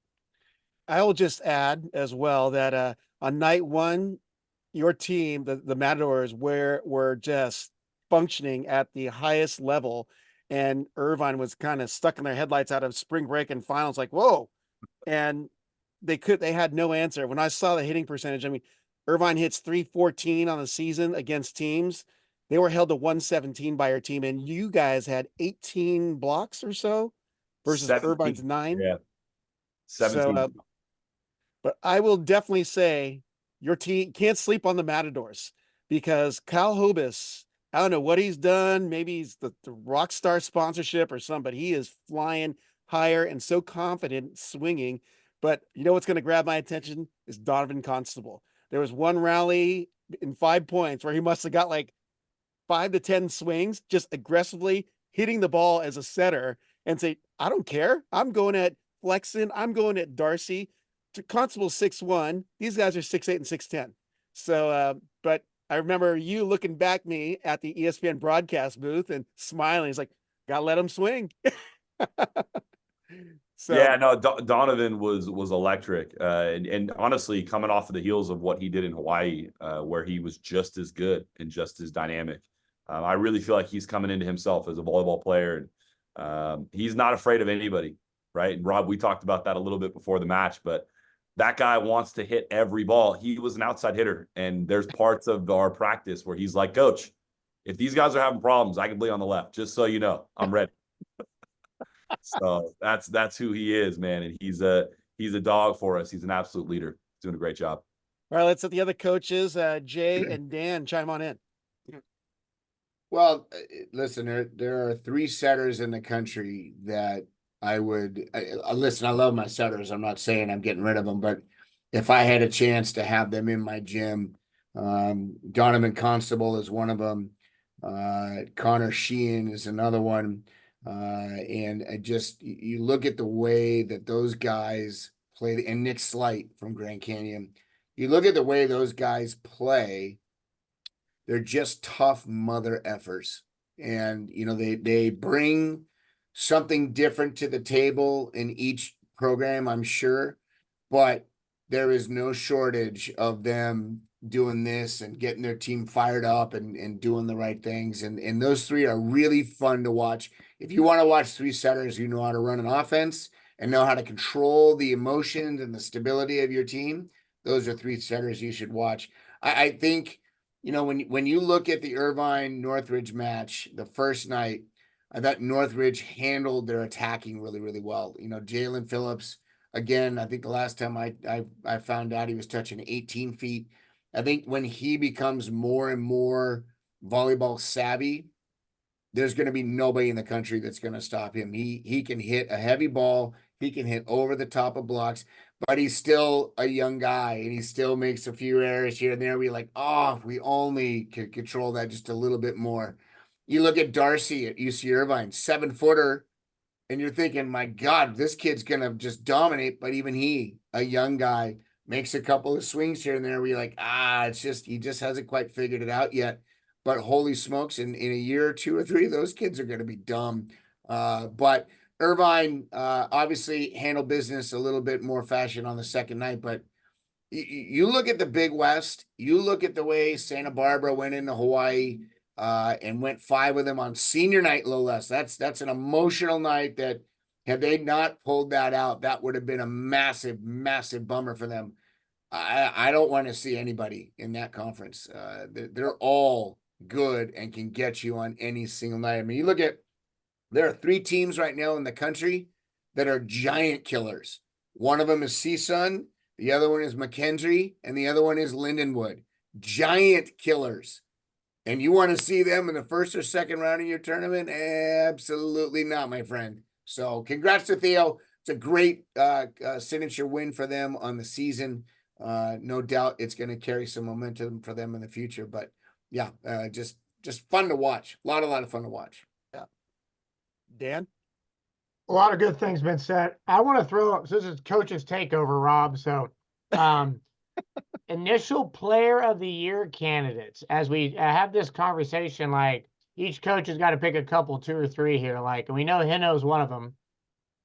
I will just add as well that on night 1, your team, the Matadors, were just functioning at the highest level, and Irvine was kind of stuck in their headlights out of spring break and finals, like, whoa. And they had no answer. When I saw the hitting percentage, I mean, Irvine hits 314 on the season against teams. They were held to 117 by your team, and you guys had 18 blocks or so versus 17. Irvine's 9. Yeah. 17. So, but I will definitely say your team can't sleep on the Matadors, because Kyle Hobus, I don't know what he's done. Maybe he's the rock star sponsorship or something, but he is flying higher and so confident swinging. But you know what's going to grab my attention is Donovan Constable. There was one rally in 5 points where he must have got like 5 to 10 swings, just aggressively hitting the ball as a setter, and say, I don't care. I'm going at Flexen. I'm going at Darcy. Constable 6'1". These guys are 6'8" and 6'10". So, but I remember you looking back me at the ESPN broadcast booth and smiling. He's like, gotta let him swing. So yeah, no, Donovan was electric. And honestly, coming off of the heels of what he did in Hawaii, where he was just as good and just as dynamic, I really feel like he's coming into himself as a volleyball player. And he's not afraid of anybody, right? And Rob, we talked about that a little bit before the match, but that guy wants to hit every ball. He was an outside hitter, and there's parts of our practice where he's like, Coach, if these guys are having problems, I can play on the left. Just so you know, I'm ready. So that's who he is, man. And he's a dog for us. He's an absolute leader. Doing a great job. All right, let's let the other coaches, Jay and Dan, chime on in. Well, listen, there are 3 setters in the country that I would listen. I love my setters. I'm not saying I'm getting rid of them, but if I had a chance to have them in my gym, Donovan Constable is one of them. Connor Sheehan is another one. And you look at the way that those guys play, and Nick Slight from Grand Canyon, you look at the way those guys play, they're just tough mother effers. And, you know, they bring something different to the table in each program, I'm sure, but there is no shortage of them doing this and getting their team fired up and doing the right things. And those 3 are really fun to watch. If you want to watch 3 setters who know how to run an offense and know how to control the emotions and the stability of your team, those are 3 setters you should watch. I think, you know, when you look at the Irvine Northridge match, the first night, I thought Northridge handled their attacking really, really well. You know, Jalen Phillips, again, I think the last time I found out he was touching 18 feet. I think when he becomes more and more volleyball savvy, there's going to be nobody in the country that's going to stop him. He can hit a heavy ball. He can hit over the top of blocks, but he's still a young guy, and he still makes a few errors here and there. We're like, oh, if we only could control that just a little bit more. You look at Darcy at UC Irvine, 7-footer, and you're thinking, my God, this kid's going to just dominate. But even he, a young guy, makes a couple of swings here and there. We're like, he just hasn't quite figured it out yet. But holy smokes, in a year or 2 or 3, those kids are going to be dumb. But Irvine obviously handled business a little bit more fashion on the second night. But you look at the Big West, you look at the way Santa Barbara went into Hawaii and went 5 with them on senior night, no less. That's an emotional night that, had they not pulled that out, that would have been a massive, massive bummer for them. I don't want to see anybody in that conference. They're all good and can get you on any single night. I mean, you look at, there are 3 teams right now in the country that are giant killers. One of them is CSUN, the other one is McKendree, and the other one is Lindenwood. Giant killers. And you want to see them in the first or second round of your tournament? Absolutely not, my friend. So congrats to Theo. It's a great signature win for them on the season. No doubt it's going to carry some momentum for them in the future. But yeah, just fun to watch. A lot of fun to watch. Yeah. Dan? A lot of good things been said. I want to throw, so this is coach's takeover, Rob. So initial player of the year candidates, as we have this conversation, like each coach has got to pick a couple, 2 or 3 here. Like, and we know Hino's one of them.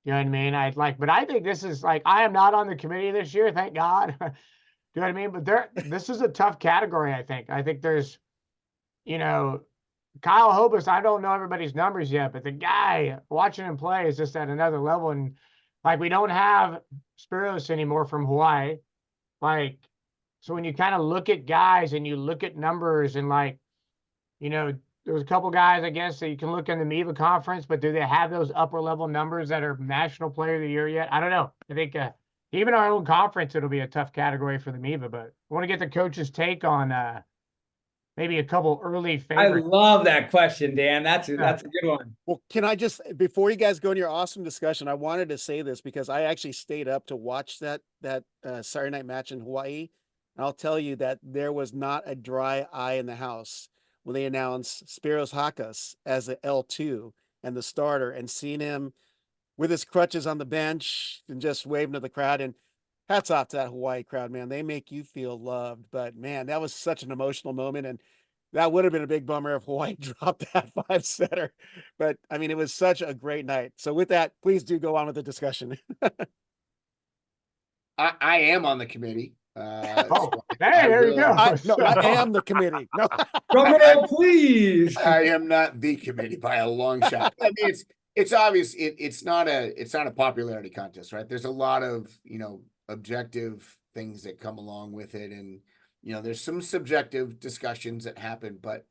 You know what I mean? But I think this is like, I am not on the committee this year, thank God. You know what I mean? But this is a tough category, I think. I think there's, Kyle Hobus, I don't know everybody's numbers yet, but the guy, watching him play is just at another level. And like, we don't have Spiros anymore from Hawaii. Like, so when you kind of look at guys and you look at numbers and like, there's a couple guys, I guess, that you can look in the MIVA conference, but do they have those upper level numbers that are National Player of the Year yet? I don't know. I think even our own conference, it'll be a tough category for the MIVA, but I want to get the coach's take on maybe a couple early favorites. I love that question, Dan. That's a good one. Well, can I just, before you guys go in your awesome discussion, I wanted to say this because I actually stayed up to watch that Saturday night match in Hawaii. And I'll tell you that there was not a dry eye in the house when they announced Spiros Hakas as the L2 and the starter, and seeing him with his crutches on the bench and just waving to the crowd. And hats off to that Hawaii crowd, man. They make you feel loved. But man, that was such an emotional moment. And that would have been a big bummer if Hawaii dropped that 5-setter. But I mean, it was such a great night. So with that, please do go on with the discussion. I am on the committee. There you go. I am the committee. No. Drum roll, please. I am not the committee by a long shot. I mean, it's obvious. It's not a popularity contest, right? There's a lot of objective things that come along with it, and there's some subjective discussions that happen. But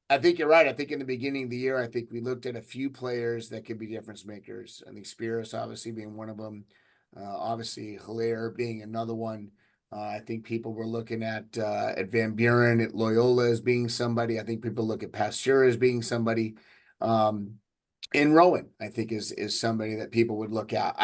I think you're right. I think in the beginning of the year, I think we looked at a few players that could be difference makers. I think Spiros obviously being one of them. Obviously Hilaire being another one. I think people were looking at Van Buren, at Loyola as being somebody. I think people look at Pasteur as being somebody. And Rowan, I think, is somebody that people would look at.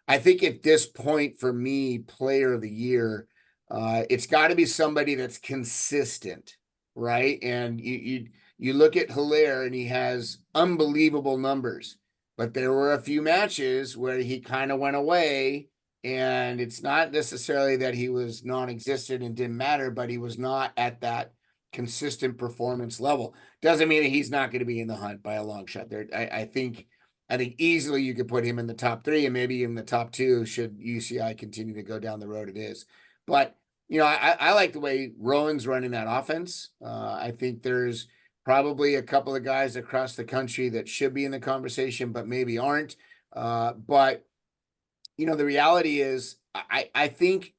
I think at this point, for me, player of the year, it's got to be somebody that's consistent, right? And you look at Hilaire, and he has unbelievable numbers. But there were a few matches where he kind of went away. And it's not necessarily that he was non-existent and didn't matter, but he was not at that consistent performance level. Doesn't mean that he's not going to be in the hunt by a long shot. There, I think easily you could put him in the top 3 and maybe in the top 2 should UCI continue to go down the road it is. But I like the way Rowan's running that offense. I think there's probably a couple of guys across the country that should be in the conversation, but maybe aren't. But the reality is, I think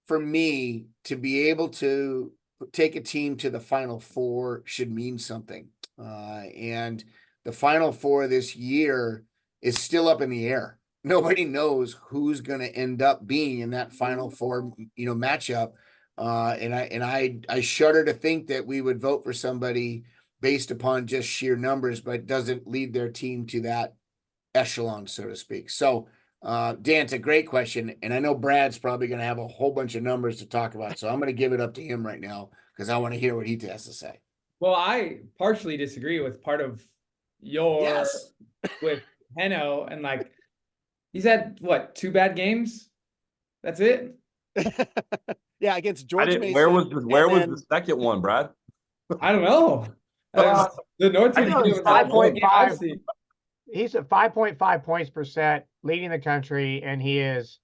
for me to be able to take a team to the Final Four should mean something. And the Final Four this year is still up in the air. Nobody knows who's going to end up being in that Final Four, matchup. And I shudder to think that we would vote for somebody based upon just sheer numbers, but doesn't lead their team to that echelon, so to speak. So, Dan, it's a great question, and I know Brad's probably going to have a whole bunch of numbers to talk about, so I'm going to give it up to him right now because I want to hear what he has to say. Well, I partially disagree with part of your with Heno, and like he's had 2 bad games. That's it. Yeah, against George Mason. Where was the second one, Brad? I don't know. The North team was 5.5. He's at 5.5 points per set, leading the country, and he is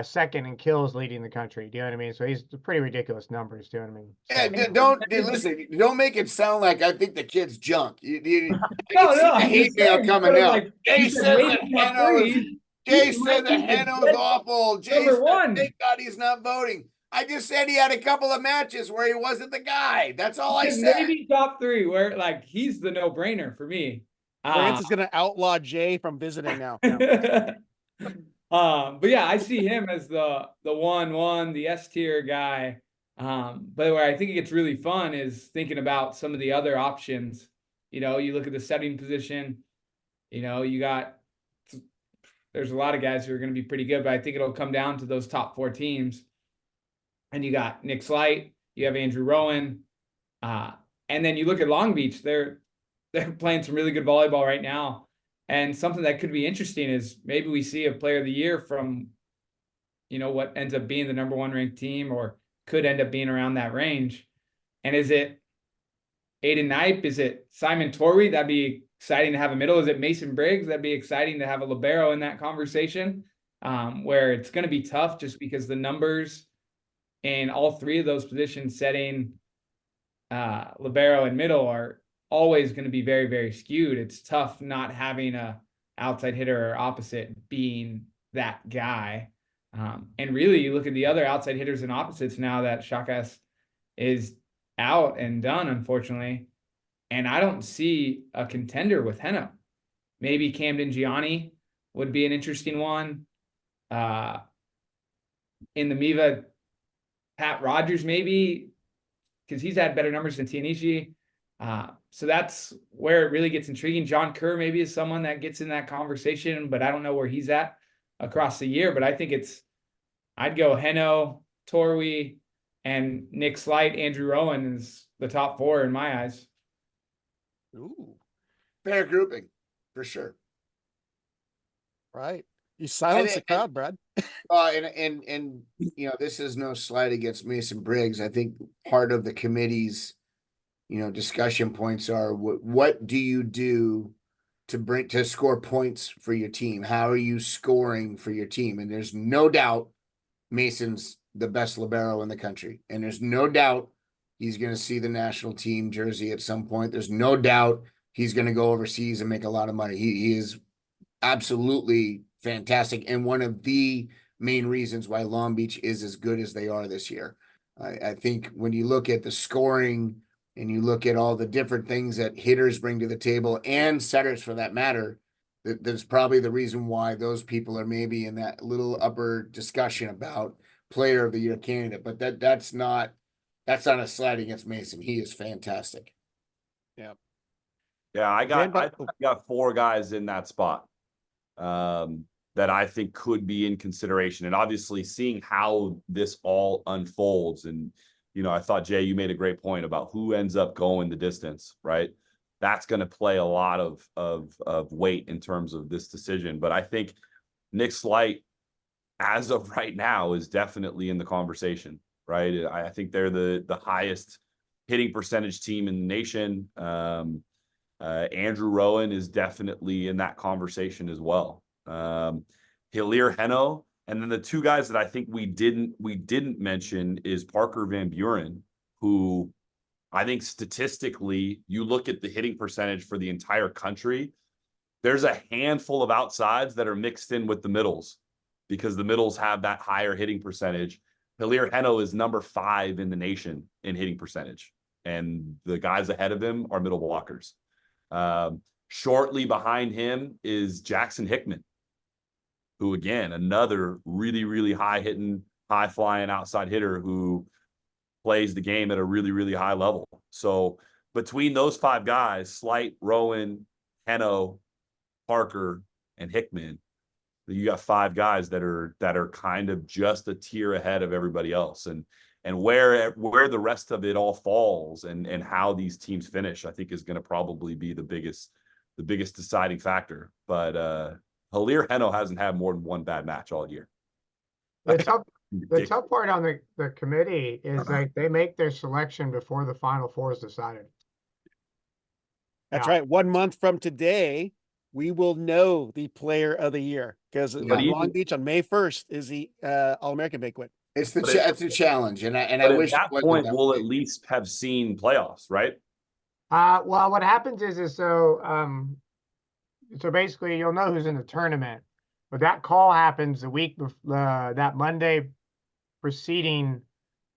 second in kills, leading the country. Do you know what I mean? So he's pretty ridiculous numbers. Do you know what I mean? Yeah, listen. Don't make it sound like I think the kid's junk. No, I hate mail coming out. Jay said that Heno's Heno's awful. Jay said, #1. thank God he's not voting. I just said he had a couple of matches where he wasn't the guy. That's all I said. Maybe top 3, where he's the no-brainer for me. France is going to outlaw Jay from visiting now. But yeah, I see him as the 1-1, the S tier guy. But where I think it gets really fun is thinking about some of the other options. You look at the setting position. You got there's a lot of guys who are going to be pretty good, but I think it'll come down to those top 4 teams. And you got Nick Slight, you have Andrew Rowan, and then you look at Long Beach. They're playing some really good volleyball right now. And something that could be interesting is maybe we see a player of the year from, what ends up being the number 1 ranked team, or could end up being around that range. And is it Aiden Knipe? Is it Simon Torrey? That'd be exciting to have a middle. Is it Mason Briggs? That'd be exciting to have a libero in that conversation, where it's going to be tough just because the numbers in all 3 of those positions, setting, libero and middle, are always going to be very, very skewed. It's tough not having a outside hitter or opposite being that guy. And really, you look at the other outside hitters and opposites now that Shakas is out and done, unfortunately. And I don't see a contender with Heno. Maybe Camden Gianni would be an interesting one. In the MIVA, Pat Rogers, maybe, because he's had better numbers than Tianishi. So that's where it really gets intriguing. John Kerr maybe is someone that gets in that conversation, but I don't know where he's at across the year. But I think I'd go Heno, Torrey, and Nick Slight. Andrew Rowan is the top 4 in my eyes. Ooh, Fair grouping, for sure. right. You silence the crowd, Brad. And this is no slight against Mason Briggs. I think part of the committee's, discussion points are what do you do to score points for your team? How are you scoring for your team? And there's no doubt Mason's the best libero in the country. And there's no doubt he's going to see the national team jersey at some point. There's no doubt he's going to go overseas and make a lot of money. He is absolutely fantastic, and one of the main reasons why Long Beach is as good as they are this year. I think when you look at the scoring and you look at all the different things that hitters bring to the table, and setters for that matter, that's probably the reason why those people are maybe in that little upper discussion about player of the year candidate. But that's not a slight against Mason. He is fantastic. Yeah. Yeah, I got 4 guys in that spot that I think could be in consideration. And obviously seeing how this all unfolds. And, I thought, Jay, you made a great point about who ends up going the distance, right? That's going to play a lot of weight in terms of this decision. But I think Nick Slight, as of right now, is definitely in the conversation, right? I think they're the highest hitting percentage team in the nation. Andrew Rowan is definitely in that conversation as well. Hilaire Heno, and then the 2 guys that I think we didn't mention is Parker Van Buren, who I think statistically, you look at the hitting percentage for the entire country, there's a handful of outsides that are mixed in with the middles because the middles have that higher hitting percentage. Hilaire Heno is number 5 in the nation in hitting percentage, and the guys ahead of him are middle blockers. Shortly behind him is Jackson Hickman, who, again, another really, really high-hitting, high-flying outside hitter who plays the game at a really, really high level. So between those 5 guys, Slight, Rowan, Heno, Parker, and Hickman, you got 5 guys that are kind of just a tier ahead of everybody else. And where the rest of it all falls and how these teams finish, I think is going to probably be the biggest deciding factor. But Hilaire Heno hasn't had more than 1 bad match all year. The tough part on the committee is like they make their selection before the Final Four is decided. That's right. 1 month from today, we will know the player of the year because Long Beach on May 1st is the All-American banquet. It's a challenge, and I wish at that point we'll at least have seen playoffs, right? Well, what happens is so basically you'll know who's in the tournament, but that call happens the week that Monday preceding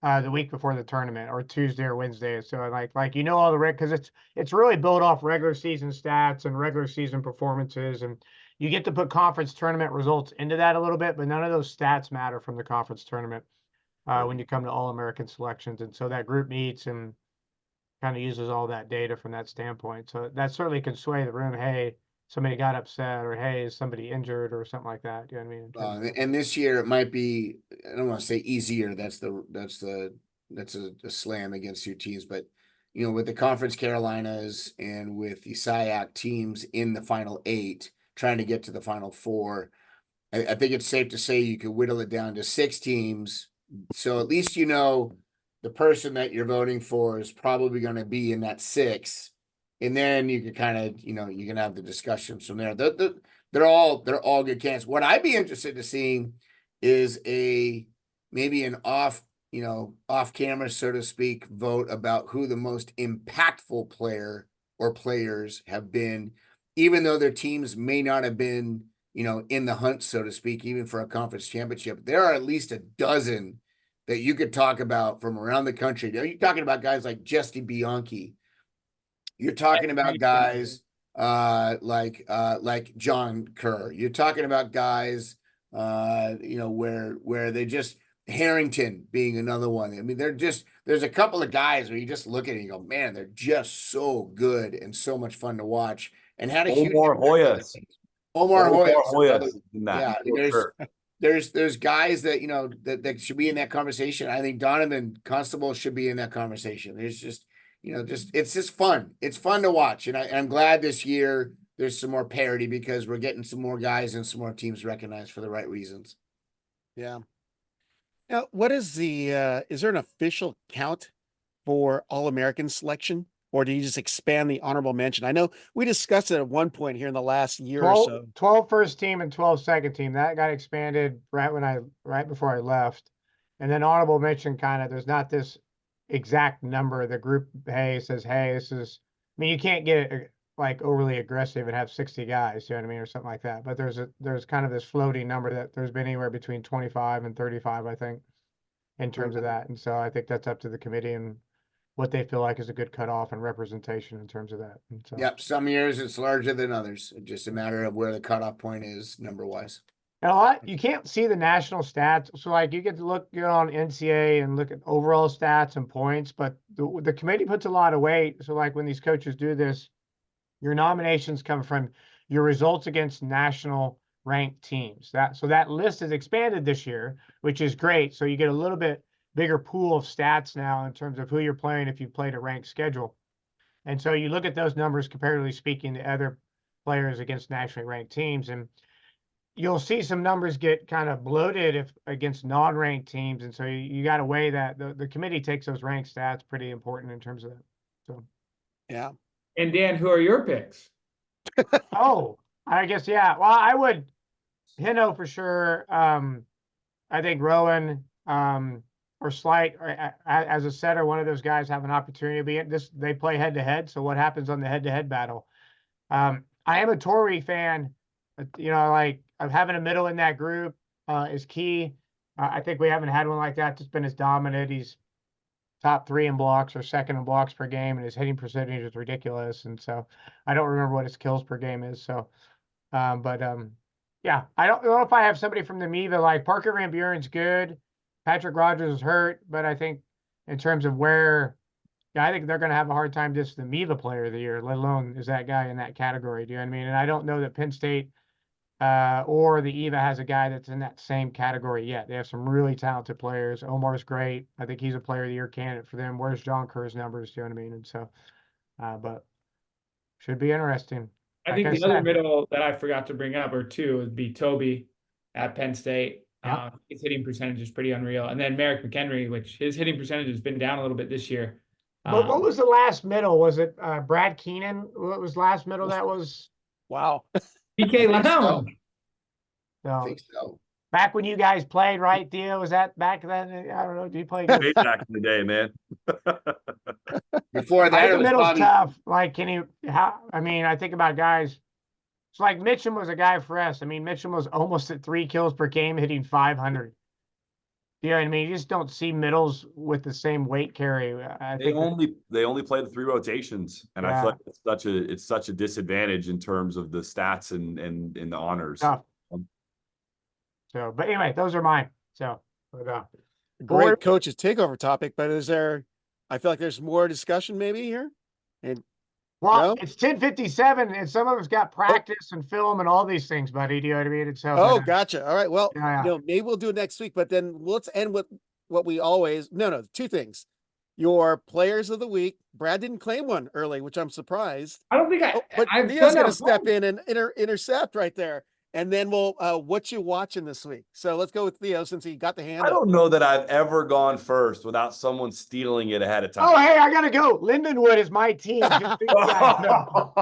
the week before the tournament, or Tuesday or Wednesday. So like all the because it's really built off regular season stats and regular season performances, and you get to put conference tournament results into that a little bit, but none of those stats matter from the conference tournament when you come to All-American selections. And so that group meets and kind of uses all that data from that standpoint. So that certainly can sway the room. Hey, somebody got upset, or hey, is somebody injured or something like that. You know what I mean? In terms of- And this year it might be, I don't want to say easier. That's a slam against your teams, but with the Conference Carolinas and with the SIAC teams in the final 8, trying to get to the final 4, I think it's safe to say you could whittle it down to 6 teams. So at least the person that you're voting for is probably going to be in that 6, and then you can kind of you can have the discussions from there. They're all good candidates. What I'd be interested to seeing is maybe an off camera, so to speak, vote about who the most impactful player or players have been, even though their teams may not have been in the hunt, so to speak, even for a conference championship. There are at least a dozen that you could talk about from around the country. You're talking about guys like Jesse Bianchi. You're talking about guys like John Kerr. You're talking about guys where they just, Harrington being another one. I mean, there's a couple of guys where you just look at it and you go, man, they're just so good and so much fun to watch, and had a huge Omar Hoyas. Yeah, there's guys that that should be in that conversation. I think Donovan Constable should be in that conversation. There's just it's just fun. It's fun to watch, and I'm glad this year there's some more parity because we're getting some more guys and some more teams recognized for the right reasons. Yeah. Now, what is is there an official count for All-American selection, or do you just expand the honorable mention? I know we discussed it at one point here in the last year or so. 12 first team and 12 second team. That got expanded right before I left. And then honorable mention there's not this exact number. The group, says, hey, this is, I mean, you can't get like overly aggressive and have 60 guys, you know what I mean, or something like that. But there's kind of this floating number that there's been anywhere between 25 and 35, I think, in terms of that. And so I think that's up to the committee and what they feel like is a good cutoff and representation in terms of that. And so, yep, some years it's larger than others. It's just a matter of where the cutoff point is number wise. And a lot, you can't see the national stats. So like you get to look on NCAA and look at overall stats and points, but the committee puts a lot of weight. So like when these coaches do this, your nominations come from your results against national ranked teams. So that list is expanded this year, which is great. So you get a little bit bigger pool of stats now in terms of who you're playing if you played a ranked schedule. And so you look at those numbers comparatively speaking to other players against nationally ranked teams, and you'll see some numbers get kind of bloated if against non-ranked teams. And so you got to weigh that. The committee takes those ranked stats pretty important in terms of that. So, yeah. And Dan, who are your picks? Oh, I guess, yeah. Well, I would Hino for sure. I think Rowan or Slight as a setter, one of those guys have an opportunity to be in this. They play head to head. So what happens on the head to head battle? I am a Torrey fan. Like having a middle in that group is key. I think we haven't had one like that that's been as dominant. He's top 3 in blocks or second in blocks per game, and his hitting percentage is ridiculous. And so I don't remember what his kills per game is. So, yeah, I don't know if I have somebody from the MIVA. Like Parker Van Buren's good. Patrick Rogers is hurt, but I think in terms of I think they're going to have a hard time just the MIVA player of the year, let alone is that guy in that category. Do you know what I mean? And I don't know that Penn State or the EIVA has a guy that's in that same category yet. They have some really talented players. Omar's great. I think he's a player of the year candidate for them. Where's John Kerr's numbers? Do you know what I mean? And so, but should be interesting. I think the other middle that I forgot to bring up, or two, would be Toby at Penn State. Yeah. His hitting percentage is pretty unreal. And then Merrick McHenry, which his hitting percentage has been down a little bit this year. But what was the last middle? Was it Brad Keenan? What was last middle? That was wow. PK Lounge. I think so. Back when you guys played, right, Theo? Was that back then? I don't know. Do you play? Back in the day, man. Before that, the middle's tough. Like, I think about guys. It's like Mitchum was a guy for us. I mean, Mitchum was almost at 3 kills per game, hitting 500. You know what I mean? You just don't see middles with the same weight carry. They only play the 3 rotations, and I feel like it's such a disadvantage in terms of the stats and the honors. Tough. So, but anyway, those are mine. So, great coach's takeover topic. But I feel like there's more discussion maybe here. And Well, No? it's 10:57, and some of us got practice and film and all these things, buddy. Do you know what I mean? And so, Oh, gotcha. All right. Well, yeah, yeah. maybe we'll do it next week, but then let's end with what we always, no, two things. Your players of the week. Brad didn't claim one early, which I'm surprised. I don't think But I've Theo's done going to that step before. in and intercept right there. And then we'll, what you watching this week? So let's go with Theo since he got the hand I up. don't know that I've ever gone first without someone stealing it ahead of time. Oh, hey, I gotta go. Lindenwood is my team. Just so you guys know.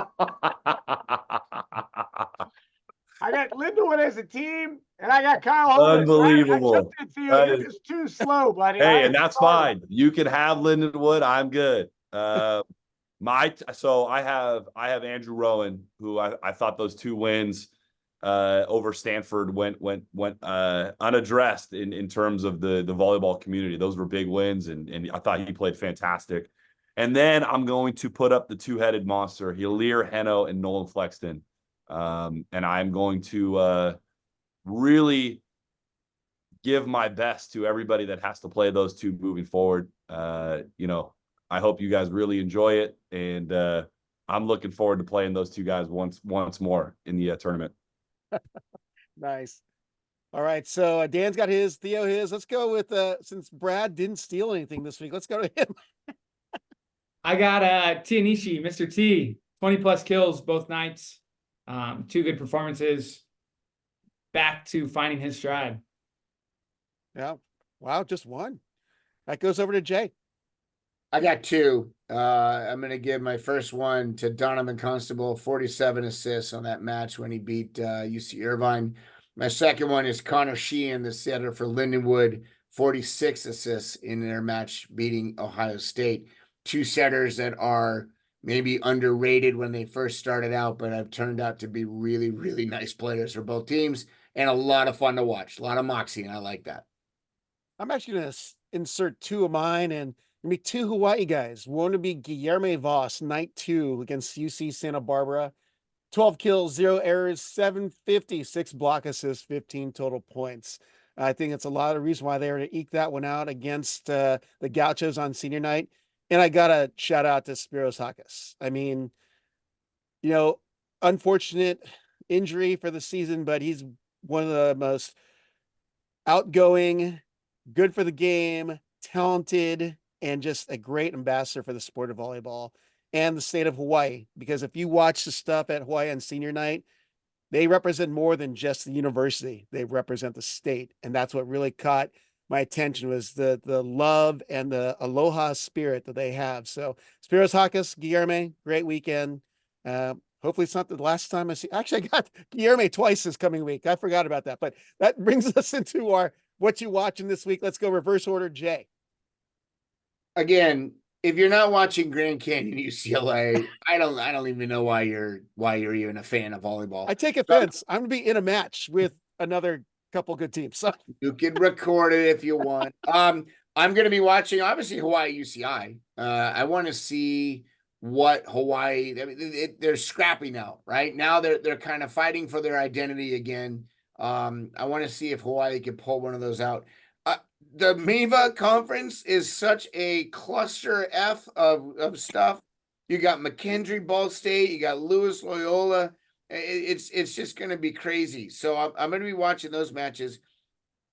I got Lindenwood as a team, and I got Kyle Holman. Unbelievable. I jumped in, Theo. That You're is- just too slow, buddy. Hey, I'm and that's sorry. fine. You can have Lindenwood. I'm good. So I have Andrew Rowan, who I thought those 2 wins over Stanford went unaddressed in terms of the volleyball community. Those were big wins, and I thought he played fantastic. And then I'm going to put up the 2-headed monster, Hilaire Heno and Nolan Flexton. And I'm going to really give my best to everybody that has to play those 2 moving forward. I hope you guys really enjoy it, and I'm looking forward to playing those 2 guys once more in the tournament. Nice. All right. So Dan's got his, Theo his. Let's go with, since Brad didn't steal anything this week, let's go to him. I got T Anishi, Mr. T, 20+ kills both nights. 2 good performances. Back to finding his stride. Yeah. Wow. Just one. That goes over to Jay. I got 2. I'm going to give my first one to Donovan Constable, 47 assists on that match when he beat UC Irvine. My second one is Connor Sheehan, the setter for Lindenwood, 46 assists in their match beating Ohio State. 2 setters that are maybe underrated when they first started out, but have turned out to be really, really nice players for both teams and a lot of fun to watch. A lot of moxie, and I like that. I'm actually going to insert 2 of mine, and me 2 Hawaii guys. One to be Guillermo Voss, night 2 against UC Santa Barbara. 12 kills, 0 errors, 756 block assists, 15 total points. I think it's a lot of reason why they were to eke that one out against the Gauchos on senior night. And I got to shout out to Spiros Hakas. I mean, unfortunate injury for the season, but he's one of the most outgoing, good for the game, talented, and just a great ambassador for the sport of volleyball and the state of Hawaii. Because if you watch the stuff at Hawaii on senior night, they represent more than just the university. They represent the state. And that's what really caught my attention, was the love and the aloha spirit that they have. So Spiros Hakas, Guillermo, great weekend. Hopefully it's not the last time I see. Actually, I got Guillermo twice this coming week. I forgot about that. But that brings us into our what you watching this week. Let's go reverse order, Jay. Again, if you're not watching Grand Canyon UCLA, I don't even know why you're even a fan of volleyball. I take offense. I'm gonna be in a match with another couple good teams. So you can record it if you want. I'm gonna be watching obviously Hawaii UCI. I want to see what Hawaii. I mean, they're scrappy now, right? Now they're kind of fighting for their identity again. I want to see if Hawaii can pull one of those out. The MIVA conference is such a cluster F of stuff. You got McKendree, Ball State, you got Lewis, Loyola. It's just going to be crazy. So I'm going to be watching those matches,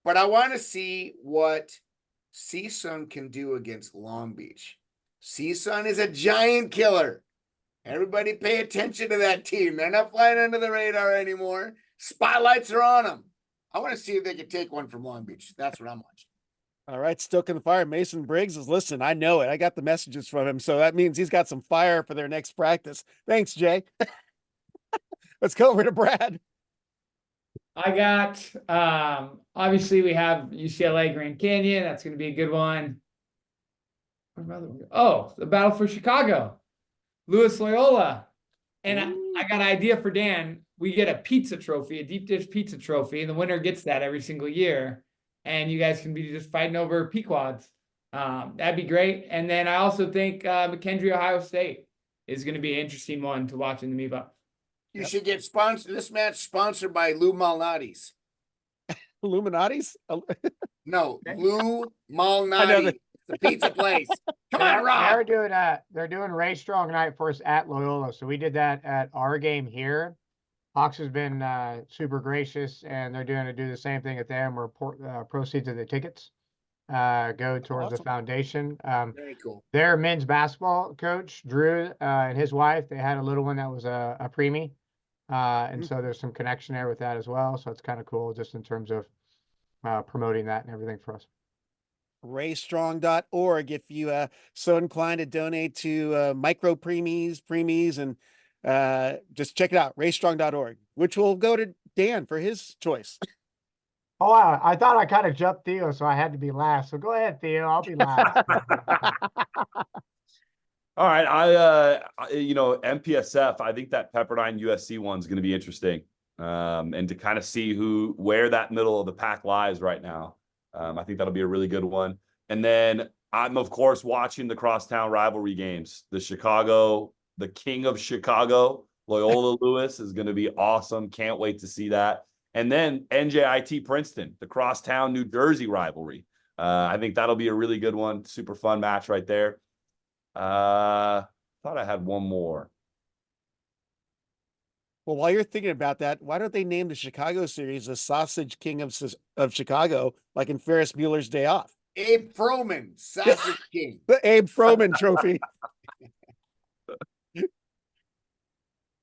but I want to see what CSUN can do against Long Beach. CSUN is a giant killer. Everybody pay attention to that team. They're not flying under the radar anymore. Spotlights are on them. I want to see if they can take one from Long Beach. That's what I'm watching. all right, stoking the fire. Mason Briggs is listening. I know it. I got the messages from him. So that means he's got some fire for their next practice. Thanks, Jay. Let's go over to Brad. I got, obviously we have UCLA Grand Canyon. That's going to be a good one. Oh, the Battle for Chicago, Lewis Loyola. And I got an idea for Dan. We get a pizza trophy, a deep dish pizza trophy, and the winner gets that every single year. And you guys can be just fighting over Pequods. That'd be great. And then I also think McKendree, Ohio State is going to be an interesting one to watch in the MIVA. You should get sponsored. This match sponsored by Lou Malnati's. Illuminati's? No, Lou I know Malnati. It's a pizza place. Come They're- on, Rob. They're doing Ray Strong night for us at Loyola. So we did that at our game here. Hawks has been super gracious, and they're doing to do the same thing at them. Where proceeds of the tickets go towards the Awesome. foundation. Very cool. Their men's basketball coach, Drew, and his wife, they had a little one that was a preemie. And so there's some connection there with that as well. So it's kind of cool just in terms of promoting that and everything for us. raystrong.org if you so inclined to donate to micro preemies, and just check it out, raystrong.org, which will go to Dan for his choice. Oh, wow. I thought I kind of jumped Theo, so I had to be last. So go ahead, Theo. I'll be last. All right, MPSF. I think that Pepperdine USC one's going to be interesting, and to kind of see where that middle of the pack lies right now. I think that'll be a really good one. And then I'm of course watching the crosstown rivalry games. The King of Chicago, Loyola Lewis is going to be awesome. Can't wait to see that. And then NJIT Princeton, the crosstown New Jersey rivalry. I think that'll be a really good one. Super fun match right there. Thought I had one more. Well, while you're thinking about that, why don't they name the Chicago series the Sausage King of Chicago, like in Ferris Bueller's Day Off? Abe Froman, Sausage King. The Abe Froman Trophy.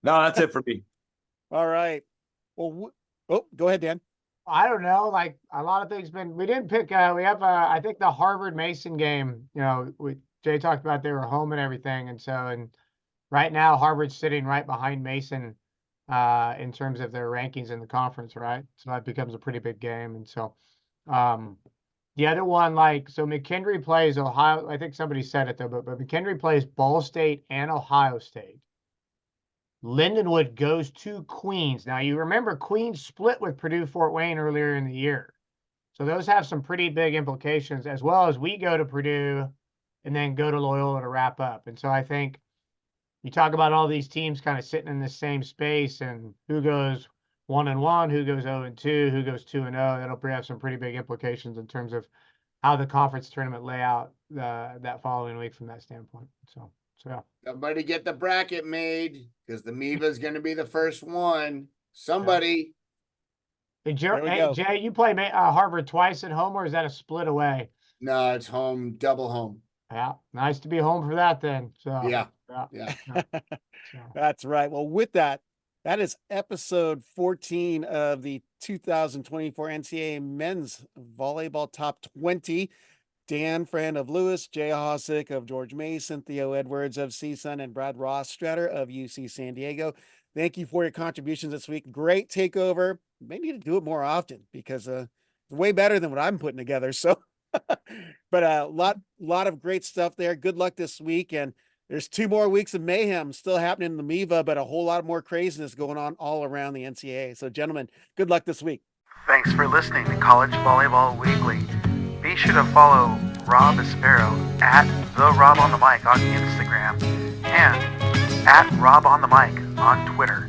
No, that's it for me. All right. Well, go ahead, Dan. I don't know. Like a lot of things we didn't pick. We have, I think the Harvard Mason game, Jay talked about they were home and everything. And right now Harvard's sitting right behind Mason in terms of their rankings in the conference, right? So that becomes a pretty big game. And so the other one, so McKendree plays Ohio. I think somebody said it though, but McKendree plays Ball State and Ohio State. Lindenwood goes to Queens. Now, you remember Queens split with Purdue-Fort Wayne earlier in the year. So those have some pretty big implications, as well as we go to Purdue and then go to Loyola to wrap up. And so I think you talk about all these teams kind of sitting in the same space and who goes 1-1, who goes 0-2, who goes 2-0. That'll have some pretty big implications in terms of how the conference tournament layout that following week from that standpoint. So yeah. Somebody get the bracket made because the MIVA is going to be the first one. Somebody. Hey, Jay, you play Harvard twice at home, or is that a split away? No, it's home, double home. Yeah, nice to be home for that then. So Yeah. That's right. Well, with that is episode 14 of the 2024 NCAA Men's Volleyball Top 20. Dan, friend of Lewis, Jay Hosick of George Mason, Theo Edwards of CSUN, and Brad Rostratter of UC San Diego. Thank you for your contributions this week. Great takeover. May need to do it more often because it's way better than what I'm putting together. So, but a lot of great stuff there. Good luck this week. And there's 2 more weeks of mayhem still happening in the MIVA, but a whole lot more craziness going on all around the NCAA. So, gentlemen, good luck this week. Thanks for listening to College Volleyball Weekly. Be sure to follow Rob Aspero at the Rob on the Mic on Instagram and at Rob on the Mic on Twitter.